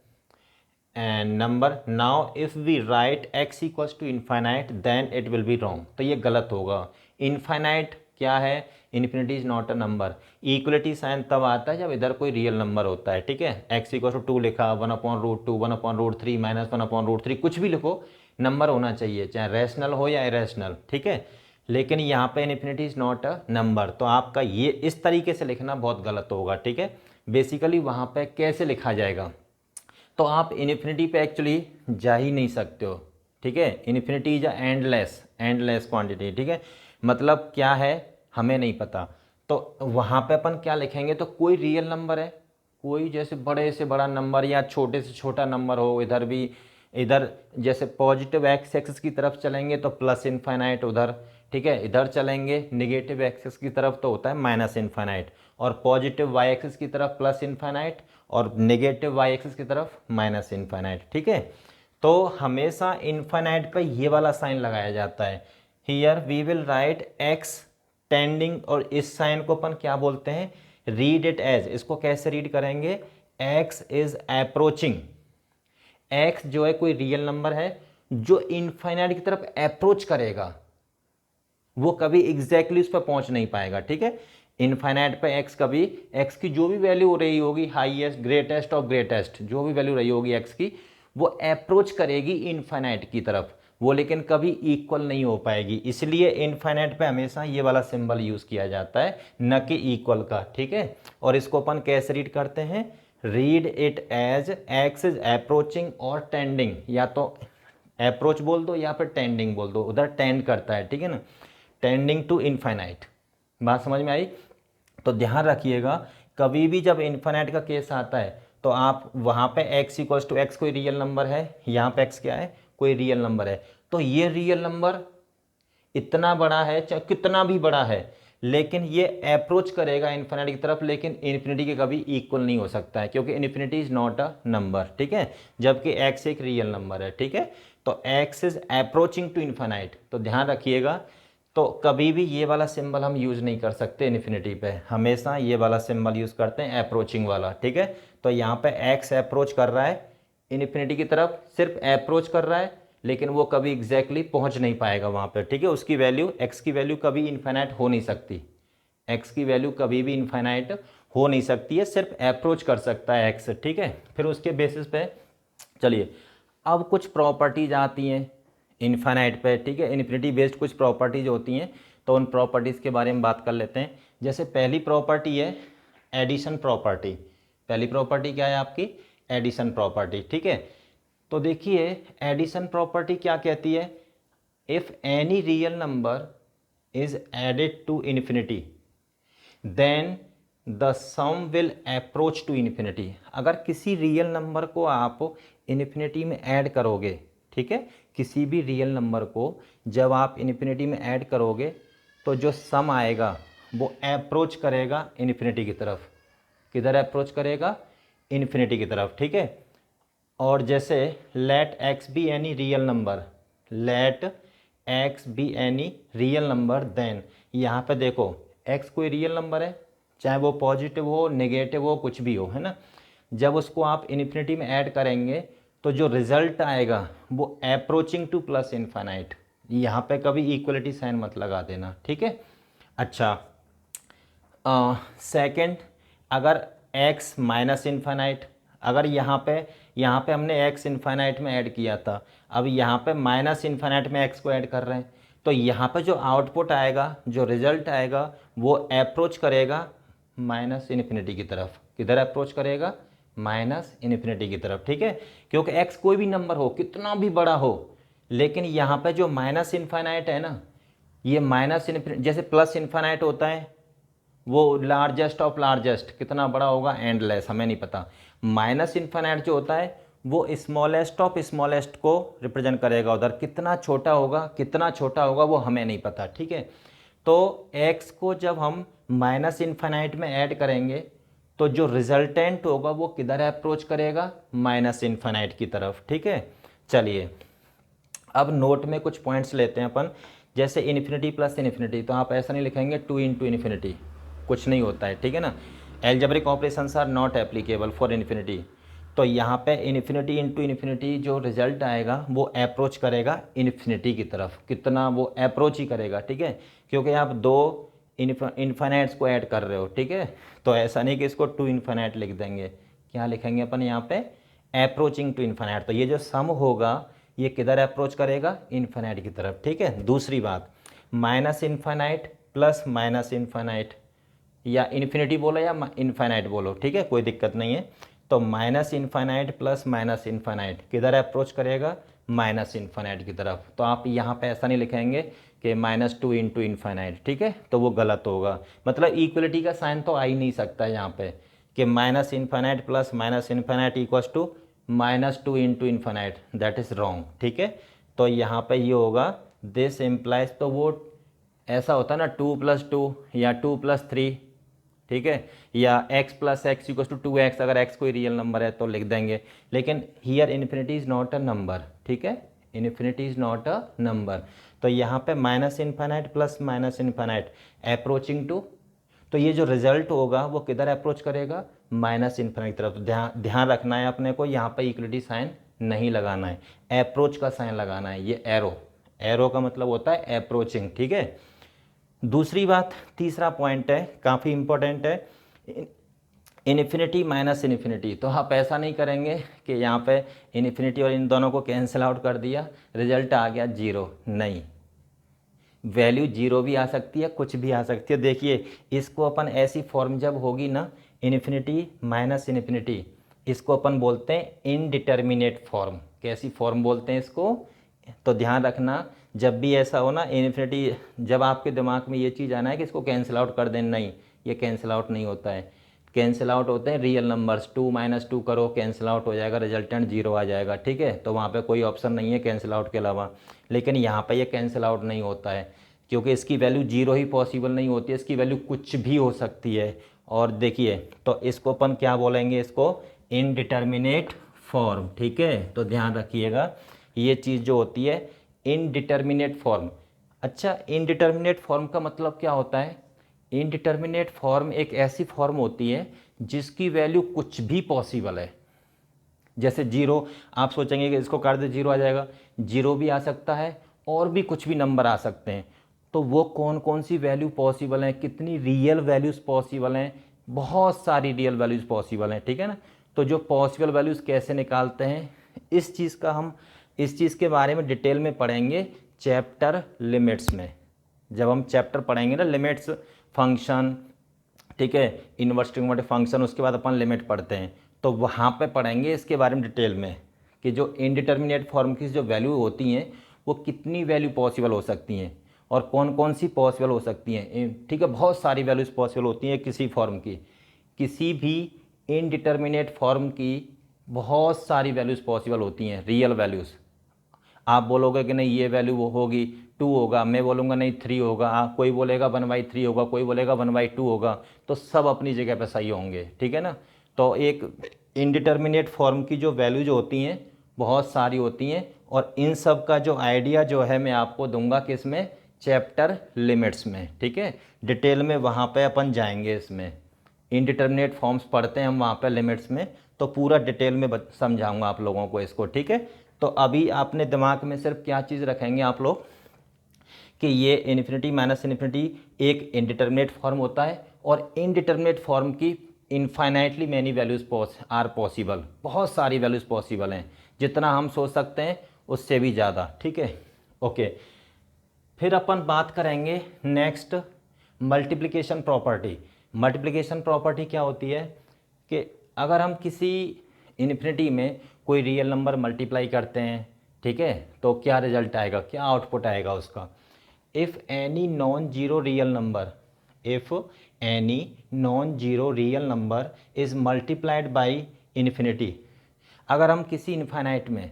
and number. Now if we write x equals to infinite then it will be wrong, तो ये गलत होगा। इनफाइनाइट क्या है, infinity is not a number. Equality sign तब आता है जब इधर कोई रियल नंबर होता है, ठीक है। एक्स इक्वल टू 2 लिखा, 1/√2, 1/√3, -1/√3, कुछ भी लिखो, नंबर होना चाहिए, चाहे रैशनल हो या इरेशनल, ठीक है। लेकिन यहाँ पे infinity is not a number, तो आपका ये इस तरीके से लिखना बहुत गलत होगा, ठीक है। बेसिकली वहाँ पे कैसे लिखा जाएगा, तो आप इन्फिनिटी पे एक्चुअली जा ही नहीं सकते हो, ठीक है। Infinity is endless, endless quantity, ठीक है। मतलब क्या है हमें नहीं पता, तो वहाँ पे अपन क्या लिखेंगे, तो कोई रियल नंबर है, कोई जैसे बड़े से बड़ा नंबर या छोटे से छोटा नंबर हो, इधर भी, इधर जैसे पॉजिटिव एक्स एक्सिस की तरफ चलेंगे तो प्लस इनफाइनाइट उधर, ठीक है, इधर चलेंगे निगेटिव एक्सिस की तरफ तो होता है माइनस इनफाइनाइट, और पॉजिटिव वाई एक्सिस की तरफ प्लस इनफाइनाइट और नेगेटिव वाई एक्सिस की तरफ माइनस इनफाइनाइट, ठीक है। तो हमेशा इनफाइनाइट पे ये वाला साइन लगाया जाता है। Here we will write x tending, और इस साइन को अपन क्या बोलते हैं, रीड इट एज, इसको कैसे रीड करेंगे, एक्स इज अप्रोचिंग। एक्स जो है कोई रियल नंबर है जो इनफाइनाइट की तरफ अप्रोच करेगा, वो कभी एग्जैक्टली उस पर पहुंच नहीं पाएगा, ठीक है। इनफाइनाइट पे एक्स कभी, एक्स की जो भी वैल्यू हो रही होगी, हाईएस्ट ग्रेटेस्ट ऑफ ग्रेटेस्ट जो भी वैल्यू रही होगी एक्स की, वो अप्रोच करेगी इनफाइनाइट की तरफ, वो लेकिन कभी इक्वल नहीं हो पाएगी। इसलिए इनफाइनाइट पे हमेशा ये वाला सिंबल यूज किया जाता है, न कि इक्वल का, ठीक है। और इसको अपन कैसे रीड करते हैं, read it as x is approaching और टेंडिंग, या तो अप्रोच बोल दो या फिर टेंडिंग बोल दो, उधर टेंड करता है, ठीक है ना, टेंडिंग टू इनफाइनाइट। बात समझ में आई। तो ध्यान रखिएगा, कभी भी जब इनफाइनाइट का केस आता है तो आप वहाँ पे x इक्वल्स टू एक्स कोई रियल नंबर है, यहाँ पे x क्या है, कोई रियल नंबर है, तो ये रियल नंबर इतना बड़ा है चाहे कितना भी बड़ा है, लेकिन ये अप्रोच करेगा इन्फिनिटी की तरफ, लेकिन इन्फिनिटी के कभी इक्वल नहीं हो सकता है, क्योंकि infinity is not a number, ठीक है, जबकि x एक रियल नंबर है, ठीक है। तो x is approaching to infinite, तो ध्यान रखिएगा। तो कभी भी ये वाला सिंबल हम यूज़ नहीं कर सकते इन्फिनिटी पे, हमेशा ये वाला सिंबल यूज़ करते हैं अप्रोचिंग वाला, ठीक है। तो यहाँ पे x अप्रोच कर रहा है इन्फिनिटी की तरफ, सिर्फ अप्रोच कर रहा है, लेकिन वो कभी एग्जैक्टली पहुँच नहीं पाएगा वहाँ पे, ठीक है। उसकी वैल्यू, x की वैल्यू कभी इनफाइनाइट हो नहीं सकती, x की वैल्यू कभी भी इनफाइनाइट हो नहीं सकती है, सिर्फ अप्रोच कर सकता है x, ठीक है। फिर उसके बेसिस पे चलिए अब कुछ प्रॉपर्टीज आती हैं इनफाइनाइट पे, ठीक है, इन्फिनिटी बेस्ड कुछ प्रॉपर्टीज होती हैं, तो उन प्रॉपर्टीज़ के बारे में बात कर लेते हैं। जैसे पहली प्रॉपर्टी है एडिशन प्रॉपर्टी। पहली प्रॉपर्टी क्या है आपकी, एडिशन प्रॉपर्टी, ठीक है। तो देखिए एडिशन प्रॉपर्टी क्या कहती है, if any real number is added to infinity then the sum will approach to infinity. अगर किसी रियल नंबर को आप इन्फिनिटी में ऐड करोगे, ठीक है, किसी भी रियल नंबर को जब आप इन्फिनिटी में ऐड करोगे तो जो सम आएगा वो अप्रोच करेगा इन्फिनिटी की तरफ। किधर अप्रोच करेगा, इन्फिनिटी की तरफ, ठीक है। और जैसे let x be any real number, let x be any real number then, यहाँ पे देखो एक्स कोई रियल नंबर है, चाहे वो पॉजिटिव हो नेगेटिव हो कुछ भी हो, है ना। जब उसको आप इन्फिनिटी में ऐड करेंगे तो जो रिजल्ट आएगा वो अप्रोचिंग टू प्लस इनफाइनाइट। यहाँ पे कभी इक्वलिटी साइन मत लगा देना, ठीक है। अच्छा, सेकंड, अगर x माइनस इन्फाइनाइट, अगर यहाँ पे हमने x इन्फाइनाइट में ऐड किया था, अब यहाँ पे माइनस इन्फाइनाइट में x को ऐड कर रहे हैं, तो यहाँ पे जो आउटपुट आएगा, जो रिजल्ट आएगा वो अप्रोच करेगा माइनस इन्फिनिटी की तरफ। किधर अप्रोच करेगा? माइनस इन्फिनिटी की तरफ, ठीक है। क्योंकि x कोई भी नंबर हो, कितना भी बड़ा हो, लेकिन यहाँ पे जो माइनस इन्फाइनाइट है ना, ये माइनस इन्फिनिटी, जैसे प्लस इन्फाइनाइट होता है वो लार्जेस्ट ऑफ लार्जेस्ट, कितना बड़ा होगा? एंडलेस, हमें नहीं पता। माइनस इन्फाइनाइट जो होता है वो स्मॉलेस्ट ऑफ स्मॉलेस्ट को रिप्रेजेंट करेगा, उधर कितना छोटा होगा वो हमें नहीं पता, ठीक है। तो x को जब हम माइनस इन्फाइनाइट में ऐड करेंगे तो जो रिजल्टेंट होगा वो किधर अप्रोच करेगा? माइनस इन्फाइनाइट की तरफ, ठीक है। चलिए अब नोट में कुछ पॉइंट्स लेते हैं अपन, जैसे इन्फिनिटी प्लस इन्फिनिटी, तो आप ऐसा नहीं लिखेंगे 2 इंटू इन्फिनिटी, कुछ नहीं होता है, ठीक है ना। Algebraic operations are not applicable for infinity. तो यहाँ पे इन्फिनिटी इंटू इन्फिनिटी जो रिजल्ट आएगा वो अप्रोच करेगा इन्फिनिटी की तरफ, कितना? वो अप्रोच ही करेगा, ठीक है, क्योंकि आप दो इन्फाइनाइट्स को ऐड कर रहे हो, ठीक है। तो ऐसा नहीं कि इसको 2 इन्फाइनाइट लिख देंगे, क्या लिखेंगे अपन यहाँ पे? Approaching to infinite. तो ये जो सम होगा ये किधर अप्रोच करेगा? इन्फाइनाइट की तरफ, ठीक है। दूसरी बात, minus infinite plus minus infinite, या इन्फिनिटी बोलो या इन्फाइनाइट बोलो, ठीक है, कोई दिक्कत नहीं है। तो minus infinite plus minus infinite किधर अप्रोच करेगा? माइनस इन्फाइनाइट की तरफ। तो आप यहाँ पे ऐसा नहीं लिखेंगे कि -2 इंटू इन्फाइनाइट, ठीक है, तो वो गलत होगा। मतलब इक्वलिटी का साइन तो आ ही नहीं सकता यहाँ पे कि minus infinite plus minus infinite equals to -2 into infinite, that is wrong, ठीक है। तो यहाँ पे ये होगा दिस इम्प्लाइज, तो वो ऐसा होता है ना 2 + 2 या 2 + 3, ठीक है, या x + x = 2x, अगर x कोई रियल नंबर है तो लिख देंगे। लेकिन here infinity is not a number, ठीक है, infinity is not a number. तो यहाँ पे minus infinite plus minus infinite approaching to, तो ये जो रिजल्ट होगा वो किधर अप्रोच करेगा? माइनस इन्फिनिटी की तरफ। तो ध्यान रखना है अपने को, यहाँ पे इक्वलिटी साइन नहीं लगाना है, अप्रोच का साइन लगाना है, ये एरो का मतलब होता है अप्रोचिंग, ठीक है। दूसरी बात, तीसरा पॉइंट है, काफ़ी इंपॉर्टेंट है, इन्फिनिटी माइनस इन्फिनिटी। तो आप ऐसा नहीं करेंगे कि यहाँ पे इन्फिनिटी और इन दोनों को कैंसिल आउट कर दिया, रिजल्ट आ गया 0, नहीं, वैल्यू 0 भी आ सकती है, कुछ भी आ सकती है। देखिए इसको अपन ऐसी फॉर्म जब होगी ना, इन्फिनिटी माइनस इन्फिनिटी, इसको अपन बोलते हैं इनडिटर्मिनेट फॉर्म। कैसी फॉर्म बोलते हैं इसको? तो ध्यान रखना, जब भी ऐसा हो ना इन्फिनिटी, जब आपके दिमाग में ये चीज़ आना है कि इसको कैंसिल आउट कर दें, नहीं, ये कैंसिल आउट नहीं होता है। कैंसिल आउट होते हैं रियल नंबर्स, 2 - 2 करो कैंसिल आउट हो जाएगा, रिजल्टेंट 0 आ जाएगा, ठीक है। तो वहाँ पे कोई ऑप्शन नहीं है कैंसिल आउट के अलावा। लेकिन यहाँ पे ये कैंसिल आउट नहीं होता है, क्योंकि इसकी वैल्यू 0 ही पॉसिबल नहीं होती है, इसकी वैल्यू कुछ भी हो सकती है। और देखिए तो इसको अपन क्या बोलेंगे? इसको इनडिटर्मिनेट फॉर्म, ठीक है। तो ध्यान रखिएगा ये चीज़ जो होती है इनडिटर्मिनेट फॉर्म। अच्छा, इनडिटर्मिनेट फॉर्म का मतलब क्या होता है? इनडिटर्मिनेट फॉर्म एक ऐसी फॉर्म होती है जिसकी वैल्यू कुछ भी पॉसिबल है। जैसे 0, आप सोचेंगे कि इसको काट दे 0 आ जाएगा, 0 भी आ सकता है और भी कुछ भी नंबर आ सकते हैं। तो वो कौन कौन सी वैल्यू पॉसिबल हैं, कितनी रियल वैल्यूज़ पॉसिबल हैं? बहुत सारी रियल वैल्यूज़ पॉसिबल हैं, ठीक है ना। तो जो पॉसिबल वैल्यूज़ कैसे निकालते हैं, इस चीज़ के बारे में डिटेल में पढ़ेंगे चैप्टर लिमिट्स में। जब हम चैप्टर पढ़ेंगे ना लिमिट्स, फंक्शन, ठीक है, इनवर्स ट्रिग्नोमेट्रिक फंक्शन, उसके बाद अपन लिमिट पढ़ते हैं, तो वहाँ पे पढ़ेंगे इसके बारे में डिटेल में कि जो इनडिटर्मिनेट फॉर्म की जो वैल्यू होती हैं वो कितनी वैल्यू पॉसिबल हो सकती हैं और कौन कौन सी पॉसिबल हो सकती हैं, ठीक है। बहुत सारी वैल्यूज़ पॉसिबल होती हैं किसी फॉर्म की, किसी भी इनडिटर्मिनेट फॉर्म की बहुत सारी वैल्यूज़ पॉसिबल होती हैं, रियल वैल्यूज़। आप बोलोगे कि नहीं ये वैल्यू वो होगी 2 होगा, मैं बोलूँगा नहीं 3 होगा, कोई बोलेगा 1/3 होगा, कोई बोलेगा 1/2 होगा, तो सब अपनी जगह पे सही होंगे, ठीक है ना। तो एक इनडिटर्मिनेट फॉर्म की जो वैल्यू जो होती हैं बहुत सारी होती हैं और इन सब का जो आइडिया जो है मैं आपको दूंगा किस में, चैप्टर लिमिट्स में, ठीक है। डिटेल में वहाँ पे अपन जाएंगे, इसमें इनडिटर्मिनेट फॉर्म्स पढ़ते हैं हम वहाँ पे लिमिट्स में, तो पूरा डिटेल में समझाऊंगा आप लोगों को इसको, ठीक है। तो अभी आपने दिमाग में सिर्फ क्या चीज़ रखेंगे आप लोग कि ये इन्फिनिटी माइनस इन्फिनिटी एक इनडिटर्मिनेट फॉर्म होता है, और इनडिटर्मिनेट फॉर्म की infinitely many values are possible, बहुत सारी वैल्यूज पॉसिबल हैं, जितना हम सोच सकते हैं उससे भी ज़्यादा, ठीक है। ओके, फिर अपन बात करेंगे next multiplication property. Multiplication property क्या होती है कि अगर हम किसी इन्फिनिटी में कोई रियल नंबर मल्टीप्लाई करते हैं, ठीक है, तो क्या रिजल्ट आएगा, क्या आउटपुट आएगा उसका। If any non zero real number, if any non zero real number is multiplied by infinity, अगर हम किसी इनफाइनाइट में,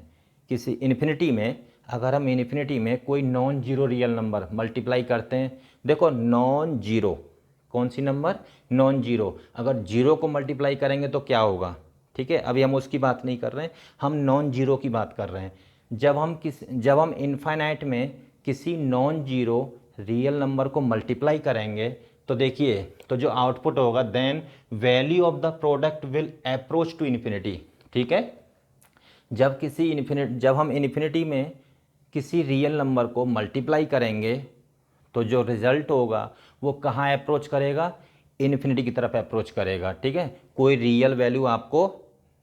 किसी इन्फिनिटी में, अगर हम इन्फिनिटी में कोई non zero real number multiply करते हैं, देखो नॉन जीरो, कौन सी नंबर, नॉन जीरो, अगर जीरो को मल्टीप्लाई करेंगे तो क्या होगा, ठीक है। अभी हम उसकी बात नहीं कर रहे हैं, हम नॉन जीरो की बात कर रहे हैं। जब हम इनफाइनाइट में किसी नॉन जीरो रियल नंबर को मल्टीप्लाई करेंगे तो देखिए, तो जो आउटपुट होगा, then value of the product will approach to infinity, ठीक है। जब हम इन्फिनिटी में किसी रियल नंबर को मल्टीप्लाई करेंगे तो जो रिजल्ट होगा वो कहाँ अप्रोच करेगा, इन्फिनिटी की तरफ अप्रोच करेगा, ठीक है। कोई रियल वैल्यू आपको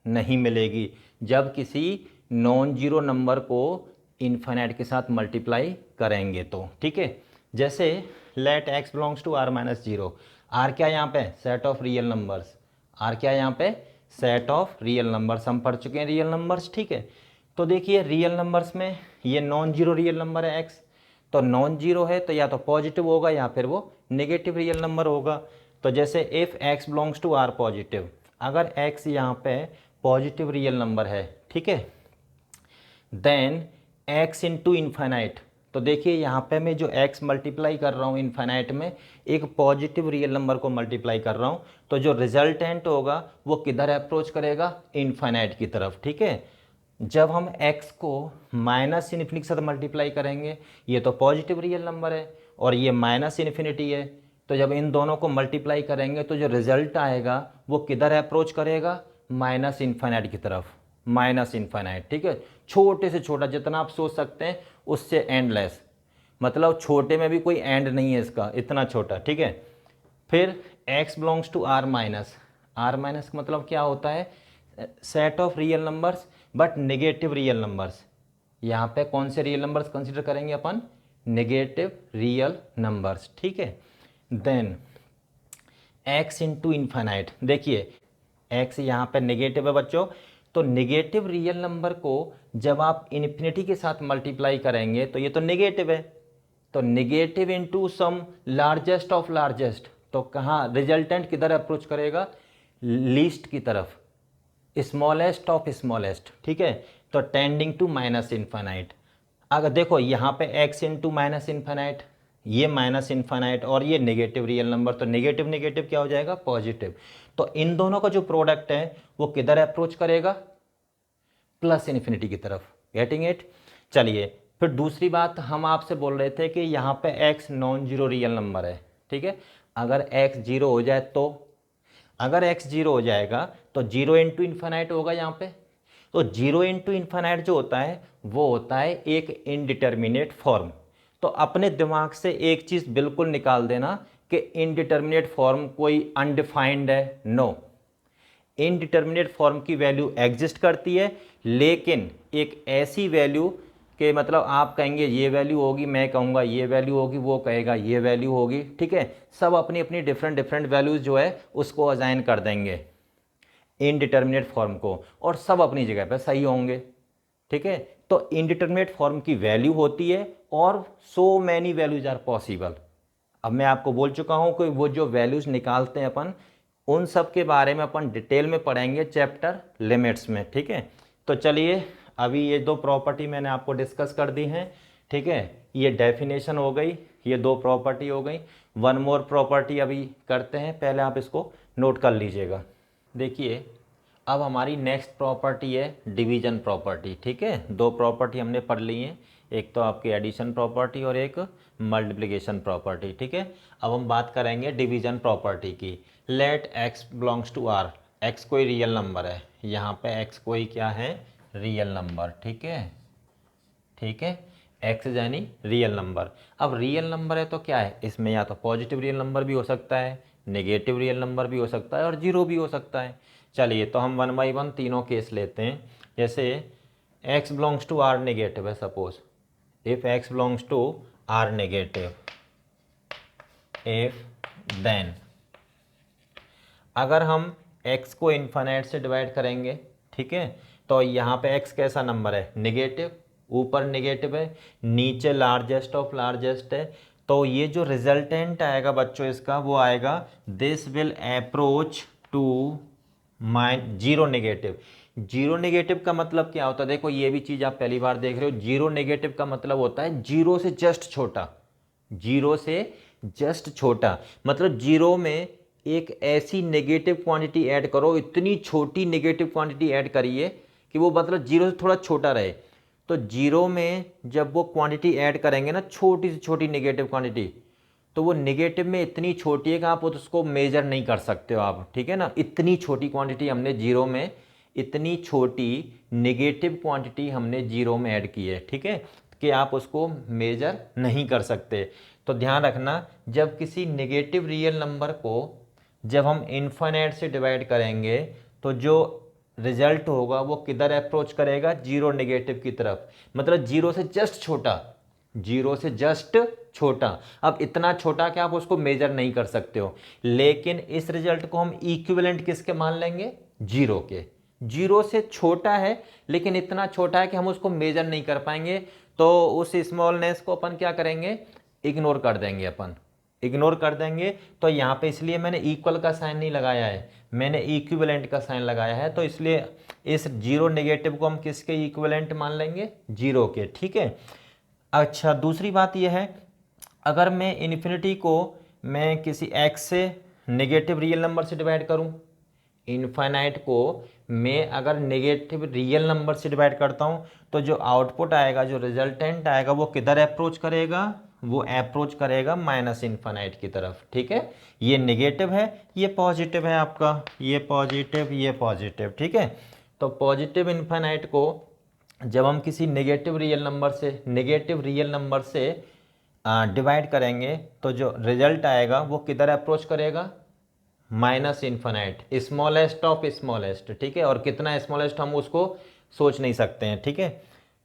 नहीं मिलेगी जब किसी नॉन जीरो नंबर को इनफाइनाइट के साथ मल्टीप्लाई करेंगे तो, ठीक है। जैसे let x belongs to r minus zero, R क्या यहाँ पे, set of real numbers, R क्या यहाँ पे, सेट ऑफ रियल नंबर्स, हम पढ़ चुके हैं रियल नंबर्स, ठीक है। तो देखिए रियल नंबर्स में ये नॉन जीरो रियल नंबर है x, तो नॉन जीरो है तो या तो पॉजिटिव होगा या फिर वो नेगेटिव रियल नंबर होगा। तो जैसे if x belongs to r positive, अगर x यहाँ पे पॉजिटिव रियल नंबर है, ठीक है, देन x इंटू इन्फाइनाइट, तो देखिए यहाँ पे मैं जो x मल्टीप्लाई कर रहा हूँ इन्फाइनाइट में, एक पॉजिटिव रियल नंबर को मल्टीप्लाई कर रहा हूँ, तो जो रिजल्टेंट होगा वो किधर अप्रोच करेगा, इन्फाइनाइट की तरफ, ठीक है। जब हम x को माइनस इन्फिनिटी के साथ मल्टीप्लाई करेंगे, ये तो पॉजिटिव रियल नंबर है और ये माइनस इन्फिनिटी है, तो जब इन दोनों को मल्टीप्लाई करेंगे तो जो रिजल्ट आएगा वो किधर अप्रोच करेगा, माइनस इन्फाइनाइट की तरफ, माइनस इन्फाइनाइट, ठीक है। छोटे से छोटा जितना आप सोच सकते हैं उससे एंडलेस, मतलब छोटे में भी कोई एंड नहीं है इसका, इतना छोटा, ठीक है। फिर x belongs to r minus, r minus का मतलब क्या होता है, set of real numbers but negative real numbers. यहाँ पे कौन से रियल नंबर्स कंसीडर करेंगे अपन, नेगेटिव रियल नंबर्स, ठीक है। देन x इंटू इन्फाइनाइट, देखिए x यहाँ पे नेगेटिव है बच्चों, तो नेगेटिव रियल नंबर को जब आप इन्फिनिटी के साथ मल्टीप्लाई करेंगे तो ये तो नेगेटिव है, तो negative into some largest of largest, तो कहाँ रिजल्टेंट किधर अप्रोच करेगा, लीस्ट की तरफ, स्मॉलेस्ट ऑफ स्मॉलेस्ट, ठीक है। तो टेंडिंग टू माइनस इन्फाइनाइट। अगर देखो यहाँ पे x इंटू माइनस इन्फाइनाइट, ये माइनस इन्फाइनाइट और ये नेगेटिव रियल नंबर, तो नेगेटिव नेगेटिव क्या हो जाएगा, पॉजिटिव। तो इन दोनों का जो प्रोडक्ट है वो किधर अप्रोच करेगा, प्लस इन्फिनिटी की तरफ, गेटिंग इट। चलिए फिर दूसरी बात हम आपसे बोल रहे थे कि यहाँ पे x non zero real number है, ठीक है। अगर x जीरो हो जाए तो, अगर x जीरो हो जाएगा तो जीरो इंटू इन्फाइनाइट होगा यहाँ पे, तो जीरो इंटू इन्फाइनाइट जो होता है वो होता है एक इनडिटर्मिनेट फॉर्म। तो अपने दिमाग से एक चीज़ बिल्कुल निकाल देना कि इनडिटर्मिनेट फॉर्म कोई अनडिफाइंड है, नो। इनडिटर्मिनेट फॉर्म की वैल्यू एग्जिस्ट करती है, लेकिन एक ऐसी वैल्यू कि मतलब आप कहेंगे ये वैल्यू होगी, मैं कहूँगा ये वैल्यू होगी, वो कहेगा ये वैल्यू होगी, ठीक है। सब अपनी अपनी डिफरेंट डिफरेंट वैल्यूज़ जो है उसको असाइन कर देंगे इनडिटर्मिनेट फॉर्म को, और सब अपनी जगह पर सही होंगे, ठीक है। तो इनडिटर्मिनेट फॉर्म की वैल्यू होती है और so many values are possible. अब मैं आपको बोल चुका हूँ कि वो जो वैल्यूज़ निकालते हैं अपन, उन सब के बारे में अपन डिटेल में पढ़ेंगे चैप्टर लिमिट्स में, ठीक है। तो चलिए अभी ये दो प्रॉपर्टी मैंने आपको डिस्कस कर दी हैं, ठीक है। ये डेफिनेशन हो गई, ये दो प्रॉपर्टी हो गई। वन मोर प्रॉपर्टी अभी करते हैं, पहले आप इसको नोट कर लीजिएगा। देखिए अब हमारी नेक्स्ट प्रॉपर्टी है डिवीजन प्रॉपर्टी। ठीक है, दो प्रॉपर्टी हमने पढ़ ली हैं, एक तो आपकी एडिशन प्रॉपर्टी और एक मल्टीप्लिकेशन प्रॉपर्टी। ठीक है, अब हम बात करेंगे डिवीजन प्रॉपर्टी की। Let x belongs to r, x कोई रियल नंबर है, यहाँ पे x कोई क्या है, रियल नंबर। ठीक है, ठीक है, x यानी रियल नंबर। अब रियल नंबर है तो क्या है, इसमें या तो पॉजिटिव रियल नंबर भी हो सकता है, नेगेटिव रियल नंबर भी हो सकता है और जीरो भी हो सकता है। चलिए तो हम 1 बाई 1 तीनों केस लेते हैं। जैसे x belongs to r negative है, suppose if x belongs to r negative, if then, अगर हम x को इन्फिनिट से डिवाइड करेंगे, ठीक है, तो यहाँ पे x कैसा नंबर है, नेगेटिव, ऊपर नेगेटिव है, नीचे लार्जेस्ट ऑफ लार्जेस्ट है, तो ये जो रिजल्टेंट आएगा बच्चों इसका, वो आएगा this will approach to zero negative. Zero negative का मतलब क्या होता है, देखो ये भी चीज़ आप पहली बार देख रहे हो। जीरो नेगेटिव का मतलब होता है जीरो से जस्ट छोटा, जीरो से जस्ट छोटा, मतलब जीरो में एक ऐसी नेगेटिव क्वांटिटी ऐड करो, इतनी छोटी नेगेटिव क्वांटिटी ऐड करिए कि वो मतलब जीरो से थोड़ा छोटा रहे। तो जीरो में जब वो क्वांटिटी ऐड करेंगे ना, छोटी से छोटी नेगेटिव क्वांटिटी, तो वो नेगेटिव में इतनी छोटी है कि आप उसको मेजर नहीं कर सकते हो आप। ठीक है ना, इतनी छोटी क्वांटिटी हमने जीरो में, इतनी छोटी नेगेटिव क्वांटिटी हमने जीरो में ऐड की है। ठीक है, कि आप उसको मेजर नहीं कर सकते। तो ध्यान रखना, जब किसी नेगेटिव रियल नंबर को जब हम इन्फिनिट से डिवाइड करेंगे तो जो रिजल्ट होगा वो किधर अप्रोच करेगा, जीरो नेगेटिव की तरफ, मतलब जीरो से जस्ट छोटा, जीरो से जस्ट छोटा। अब इतना छोटा कि आप उसको मेजर नहीं कर सकते हो, लेकिन इस रिजल्ट को हम इक्विवेलेंट किसके मान लेंगे, जीरो के। जीरो से छोटा है लेकिन इतना छोटा है कि हम उसको मेजर नहीं कर पाएंगे, तो उस स्मॉलनेस को अपन क्या करेंगे, इग्नोर कर देंगे, अपन इग्नोर कर देंगे। तो यहाँ पे इसलिए मैंने इक्वल का साइन नहीं लगाया है, मैंने इक्विवेलेंट का साइन लगाया है। तो इसलिए इस जीरो नेगेटिव को हम किसके इक्विवेलेंट मान लेंगे, जीरो के। ठीक है, अच्छा दूसरी बात यह है, अगर मैं इन्फिनिटी को मैं किसी x से नेगेटिव रियल नंबर से डिवाइड करूं, इनफाइनाइट को मैं अगर नेगेटिव रियल नंबर से डिवाइड करता हूं, तो जो आउटपुट आएगा, जो रिजल्टेंट आएगा, वो किधर अप्रोच करेगा, वो अप्रोच करेगा माइनस इनफाइनाइट की तरफ। ठीक है, ये नेगेटिव है, ये पॉजिटिव है आपका, ये पॉजिटिव, ये पॉजिटिव। ठीक है, तो पॉजिटिव इनफाइनाइट को जब हम किसी नेगेटिव रियल नंबर से डिवाइड करेंगे, तो जो रिजल्ट आएगा वो किधर अप्रोच करेगा, minus infinite, smallest of smallest. ठीक है, और कितना स्मॉलेस्ट हम उसको सोच नहीं सकते हैं। ठीक है,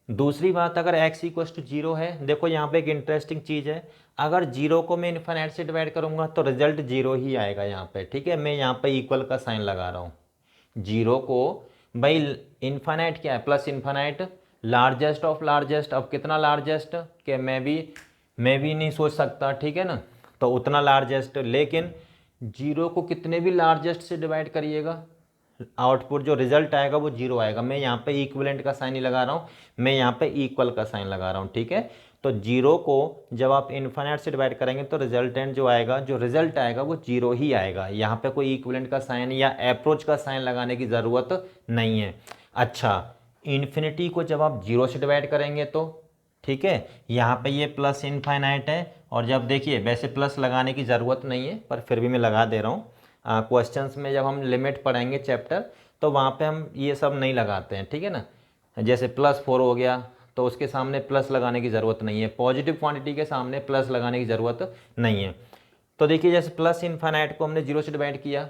दूसरी बात, अगर x इक्वल टू जीरो है, देखो यहाँ पे एक इंटरेस्टिंग चीज़ है, अगर जीरो को मैं इन्फिनाइट से डिवाइड करूँगा तो रिजल्ट जीरो ही आएगा यहाँ पे। ठीक है, मैं यहाँ पे इक्वल का साइन लगा रहा हूँ, जीरो को, भाई इन्फिनाइट क्या है, plus infinite, largest of largest. अब कितना लार्जेस्ट कि मैं भी नहीं सोच सकता, ठीक है ना, तो उतना लार्जेस्ट। लेकिन जीरो को कितने भी लार्जेस्ट से डिवाइड करिएगा, आउटपुट जो रिजल्ट आएगा वो जीरो आएगा। मैं यहाँ पे इक्विवेलेंट का साइन ही लगा रहा हूँ, मैं यहाँ पे इक्वल का साइन लगा रहा हूँ। ठीक है, तो जीरो को जब आप इन्फिनिट से डिवाइड करेंगे तो रिजल्टेंट जो आएगा, जो रिजल्ट आएगा वो जीरो ही आएगा। यहाँ पे कोई इक्विवेलेंट का साइन या अप्रोच का साइन लगाने की ज़रूरत नहीं है। अच्छा, इन्फिनिटी को जब आप जीरो से डिवाइड करेंगे तो, ठीक है, यहाँ पे ये प्लस इनफाइनाइट है, और जब देखिए वैसे प्लस लगाने की ज़रूरत नहीं है पर फिर भी मैं लगा दे रहा हूँ। क्वेश्चंस में जब हम लिमिट पढ़ेंगे चैप्टर, तो वहाँ पे हम ये सब नहीं लगाते हैं। ठीक है ना, जैसे +4 हो गया तो उसके सामने प्लस लगाने की ज़रूरत नहीं है, पॉजिटिव क्वांटिटी के सामने प्लस लगाने की ज़रूरत नहीं है। तो देखिए जैसे प्लस इनफाइनाइट को हमने जीरो से डिवाइड किया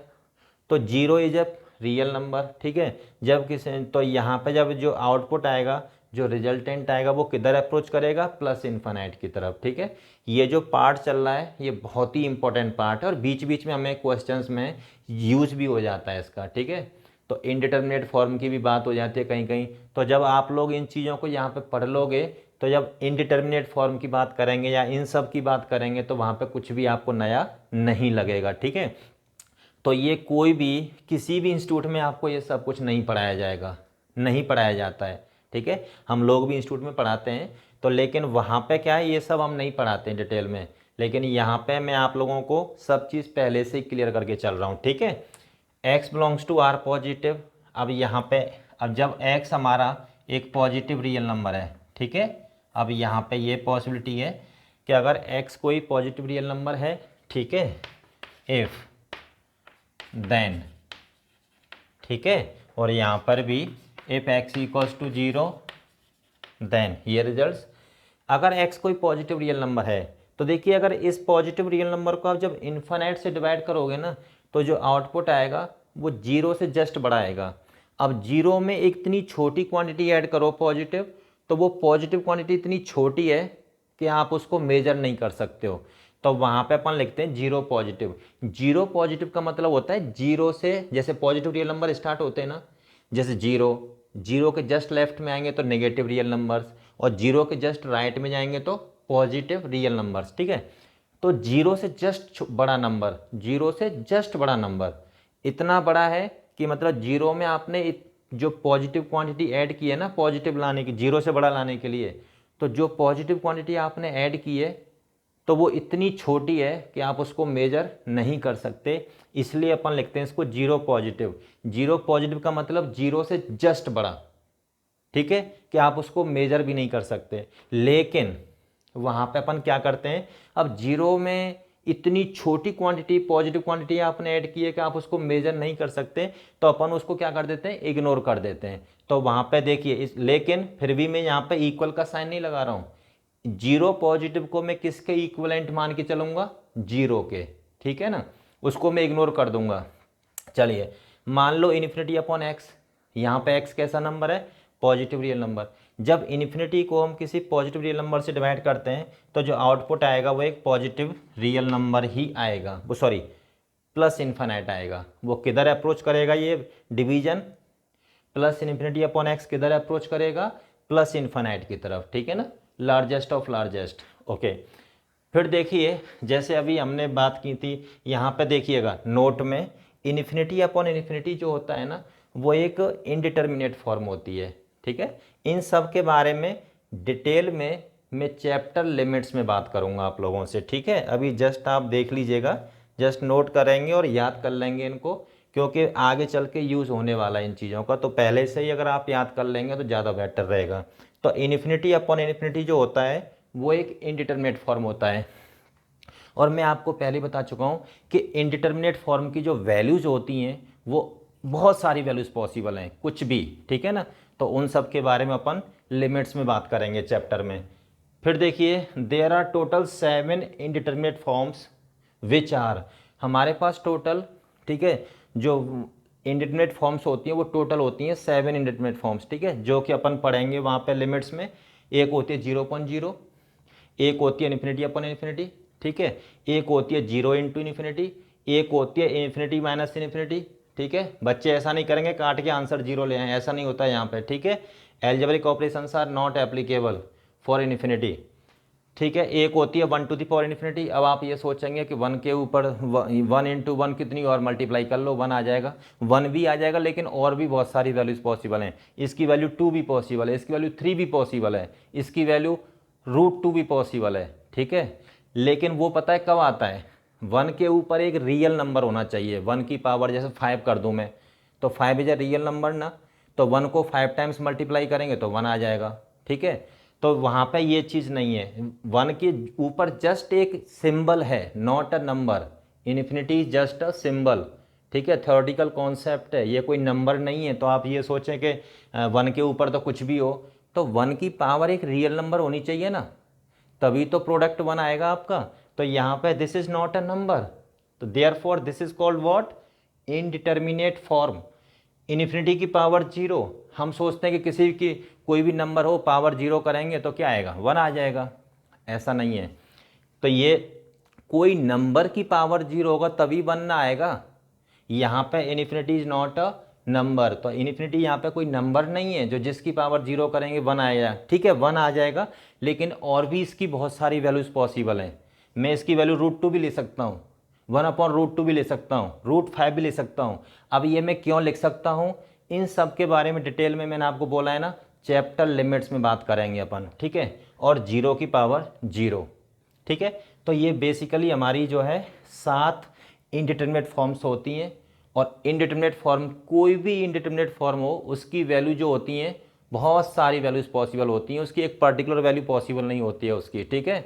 तो zero is a real number. ठीक है, जब किसी, तो यहाँ पे जब जो आउटपुट आएगा, जो रिजल्टेंट आएगा, वो किधर अप्रोच करेगा, प्लस इनफाइनाइट की तरफ। ठीक है, ये जो पार्ट चल रहा है ये बहुत ही इंपॉर्टेंट पार्ट है और बीच बीच में हमें क्वेश्चंस में यूज भी हो जाता है इसका। ठीक है, तो इनडिटर्मिनेट फॉर्म की भी बात हो जाती है कहीं कहीं, तो जब आप लोग इन चीज़ों को यहाँ पे पढ़ लोगे तो जब इनडिटर्मिनेट फॉर्म की बात करेंगे या इन सब की बात करेंगे तो वहाँ पे कुछ भी आपको नया नहीं लगेगा। ठीक है, तो ये कोई भी किसी भी इंस्टीट्यूट में आपको ये सब कुछ नहीं पढ़ाया जाएगा, नहीं पढ़ाया जाता है। ठीक है, हम लोग भी इंस्टीट्यूट में पढ़ाते हैं तो, लेकिन वहाँ पे क्या है, ये सब हम नहीं पढ़ाते हैं डिटेल में, लेकिन यहाँ पे मैं आप लोगों को सब चीज़ पहले से ही क्लियर करके चल रहा हूँ। ठीक है, x belongs to r positive, अब यहाँ पे अब जब x हमारा एक पॉजिटिव रियल नंबर है, ठीक है, अब यहाँ पे ये पॉसिबिलिटी है कि अगर x कोई पॉजिटिव रियल नंबर है, ठीक है, इफ देन, ठीक है, और यहाँ पर भी if x equals to 0 then ये रिजल्ट्स। अगर x कोई पॉजिटिव रियल नंबर है तो देखिए अगर इस पॉजिटिव रियल नंबर को आप जब इन्फिनाइट से डिवाइड करोगे ना तो जो आउटपुट आएगा वो 0 से जस्ट बड़ा आएगा। अब 0 में एक इतनी छोटी क्वांटिटी ऐड करो पॉजिटिव, तो वो पॉजिटिव क्वांटिटी इतनी छोटी है कि आप उसको मेजर नहीं कर सकते हो। तो वहाँ पे अपन लिखते हैं 0 पॉजिटिव। 0 पॉजिटिव का मतलब होता है 0 से, जैसे पॉजिटिव रियल नंबर स्टार्ट होते हैं ना, जैसे 0 के जस्ट लेफ्ट में आएंगे तो नेगेटिव रियल नंबर्स, और 0 के जस्ट राइट में जाएंगे तो पॉजिटिव रियल नंबर्स, ठीक है। तो 0 से जस्ट बड़ा नंबर, 0 से जस्ट बड़ा नंबर इतना बड़ा है कि मतलब 0 में आपने जो पॉजिटिव क्वांटिटी ऐड की है ना, पॉजिटिव लाने की, 0 से बड़ा लाने के लिए, तो जो पॉजिटिव क्वांटिटी आपने ऐड की है तो वो इतनी छोटी है कि आप उसको मेजर नहीं कर सकते। इसलिए अपन लिखते हैं इसको 0 पॉजिटिव। 0 पॉजिटिव का मतलब 0 से जस्ट बड़ा, ठीक है, कि आप उसको मेजर भी नहीं कर सकते। लेकिन वहाँ पे अपन क्या करते हैं, अब 0 में इतनी छोटी क्वांटिटी पॉजिटिव क्वांटिटी आपने ऐड की है कि आप उसको मेजर नहीं कर सकते, तो अपन उसको क्या कर देते हैं, इग्नोर कर देते हैं। तो वहाँ पे देखिए लेकिन फिर भी मैं यहाँ पे इक्वल का साइन नहीं लगा रहा हूँ। 0 पॉजिटिव को मैं किसके इक्विवेलेंट मान के चलूँगा, 0 के, ठीक है ना, उसको मैं इग्नोर कर दूंगा। चलिए मान लो इन्फिनिटी अपॉन एक्स, यहाँ पे एक्स कैसा नंबर है, पॉजिटिव रियल नंबर। जब इन्फिनिटी को हम किसी पॉजिटिव रियल नंबर से डिवाइड करते हैं तो जो आउटपुट आएगा वो एक पॉजिटिव रियल नंबर ही आएगा, वो सॉरी प्लस इन्फिनाइट आएगा। वो किधर अप्रोच करेगा, ये division plus infinity upon x किधर अप्रोच करेगा, प्लस इन्फिनाइट की तरफ, ठीक है ना, लार्जेस्ट ऑफ लार्जेस्ट। ओके, फिर देखिए जैसे अभी हमने बात की थी, यहाँ पे देखिएगा नोट में इन्फिनिटी अपॉन इन्फिनिटी जो होता है ना वो एक इनडिटर्मिनेट फॉर्म होती है, ठीक है। इन सब के बारे में डिटेल में मैं चैप्टर लिमिट्स में बात करूँगा आप लोगों से, ठीक है। अभी जस्ट आप देख लीजिएगा, जस्ट नोट करेंगे और याद कर लेंगे इनको, क्योंकि आगे चल के यूज़ होने वाला है इन चीज़ों का। तो पहले से ही अगर आप याद कर लेंगे तो ज़्यादा बेटर रहेगा। तो इन्फिनिटी अपॉन इन्फिनिटी जो होता है वो एक इनडिटर्मिनेट फॉर्म होता है, और मैं आपको पहले बता चुका हूँ कि इनडिटर्मिनेट फॉर्म की जो वैल्यूज़ होती हैं वो बहुत सारी वैल्यूज़ पॉसिबल हैं, कुछ भी, ठीक है ना। तो उन सब के बारे में अपन लिमिट्स में बात करेंगे चैप्टर में। फिर देखिए there are total 7 indeterminate forms which are, हमारे पास टोटल, ठीक है, जो इनडिटर्मिनेट फॉर्म्स होती हैं वो टोटल होती हैं 7 इनडिटर्मिनेट फॉर्म्स, ठीक है, जो कि अपन पढ़ेंगे वहाँ पे लिमिट्स में। एक होती है 0.0, एक होती है इन्फिनिटी अपॉन इन्फिनिटी, ठीक है, एक होती है 0 इंटू इन्फिनिटी, एक होती है इन्फिनिटी माइनस इन्फिनिटी, ठीक है। बच्चे ऐसा नहीं करेंगे काट के आंसर 0 ले आए, ऐसा नहीं होता है यहाँ पे, ठीक है। Algebraic operations are not applicable for infinity, ठीक है। एक होती है 1 टू द पावर इन्फिनिटी। अब आप ये सोचेंगे कि 1 के ऊपर 1 इंटू 1 कितनी और मल्टीप्लाई कर लो, 1 आ जाएगा, 1 भी आ जाएगा, लेकिन और भी बहुत सारी वैल्यूज़ पॉसिबल हैं। इसकी वैल्यू 2 भी पॉसिबल है, इसकी वैल्यू 3 भी पॉसिबल है, इसकी वैल्यू √2 भी पॉसिबल है, ठीक है। लेकिन वो पता है कब आता है, 1 के ऊपर एक रियल नंबर होना चाहिए। 1 की पावर जैसे 5 कर दूँ मैं, तो 5 इज अ रियल नंबर ना, तो 1 को 5 टाइम्स मल्टीप्लाई करेंगे तो 1 आ जाएगा, ठीक है। तो वहाँ पे ये चीज़ नहीं है, 1 के ऊपर जस्ट एक सिंबल है, not a number. Infinity is just a symbol, ठीक है, थ्योरेटिकल कॉन्सेप्ट है, ये कोई नंबर नहीं है। तो आप ये सोचें कि 1 के ऊपर तो कुछ भी हो, तो 1 की पावर एक रियल नंबर होनी चाहिए ना, तभी तो प्रोडक्ट 1 आएगा आपका। तो यहाँ पे this is not a number, तो therefore this is called what, indeterminate form. Infinity की पावर 0, हम सोचते हैं कि किसी की कोई भी नंबर हो पावर 0 करेंगे तो क्या आएगा, 1 आ जाएगा, ऐसा नहीं है। तो ये कोई नंबर की पावर 0 होगा तभी 1 ना आएगा। यहाँ पे infinity is not a number, तो इन्फिनिटी यहाँ पे कोई नंबर नहीं है जो जिसकी पावर 0 करेंगे 1 आएगा, ठीक है, 1 आ जाएगा। लेकिन और भी इसकी बहुत सारी वैल्यूज़ पॉसिबल हैं। मैं इसकी वैल्यू √2 भी ले सकता हूँ, 1/√2 भी ले सकता हूँ, √5 भी ले सकता हूँ। अब ये मैं क्यों लिख सकता हूँ, इन सब के बारे में डिटेल में मैंने आपको बोला है ना, चैप्टर लिमिट्स में बात करेंगे अपन, ठीक है। और 0 की पावर 0, ठीक है। तो ये बेसिकली हमारी जो है 7 इनडिटर्मिनेट फॉर्म्स होती हैं, और इनडिटरमिनेट फॉर्म, कोई भी इनडिटरमिनेट फॉर्म हो उसकी वैल्यू जो होती हैं, बहुत सारी वैल्यूज़ पॉसिबल होती हैं, उसकी एक पर्टिकुलर वैल्यू पॉसिबल नहीं होती है उसकी, ठीक है।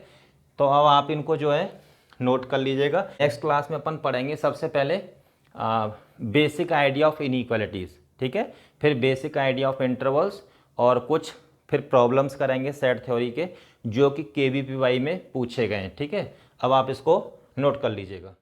तो अब आप इनको जो है नोट कर लीजिएगा। नेक्स्ट क्लास में अपन पढ़ेंगे सबसे पहले बेसिक आइडिया ऑफ इनइक्वालिटीज़, ठीक है, फिर बेसिक आइडिया ऑफ इंटरवल्स, और कुछ फिर प्रॉब्लम्स करेंगे सेट थ्योरी के जो कि KVPY में पूछे गए हैं, ठीक है। अब आप इसको नोट कर लीजिएगा।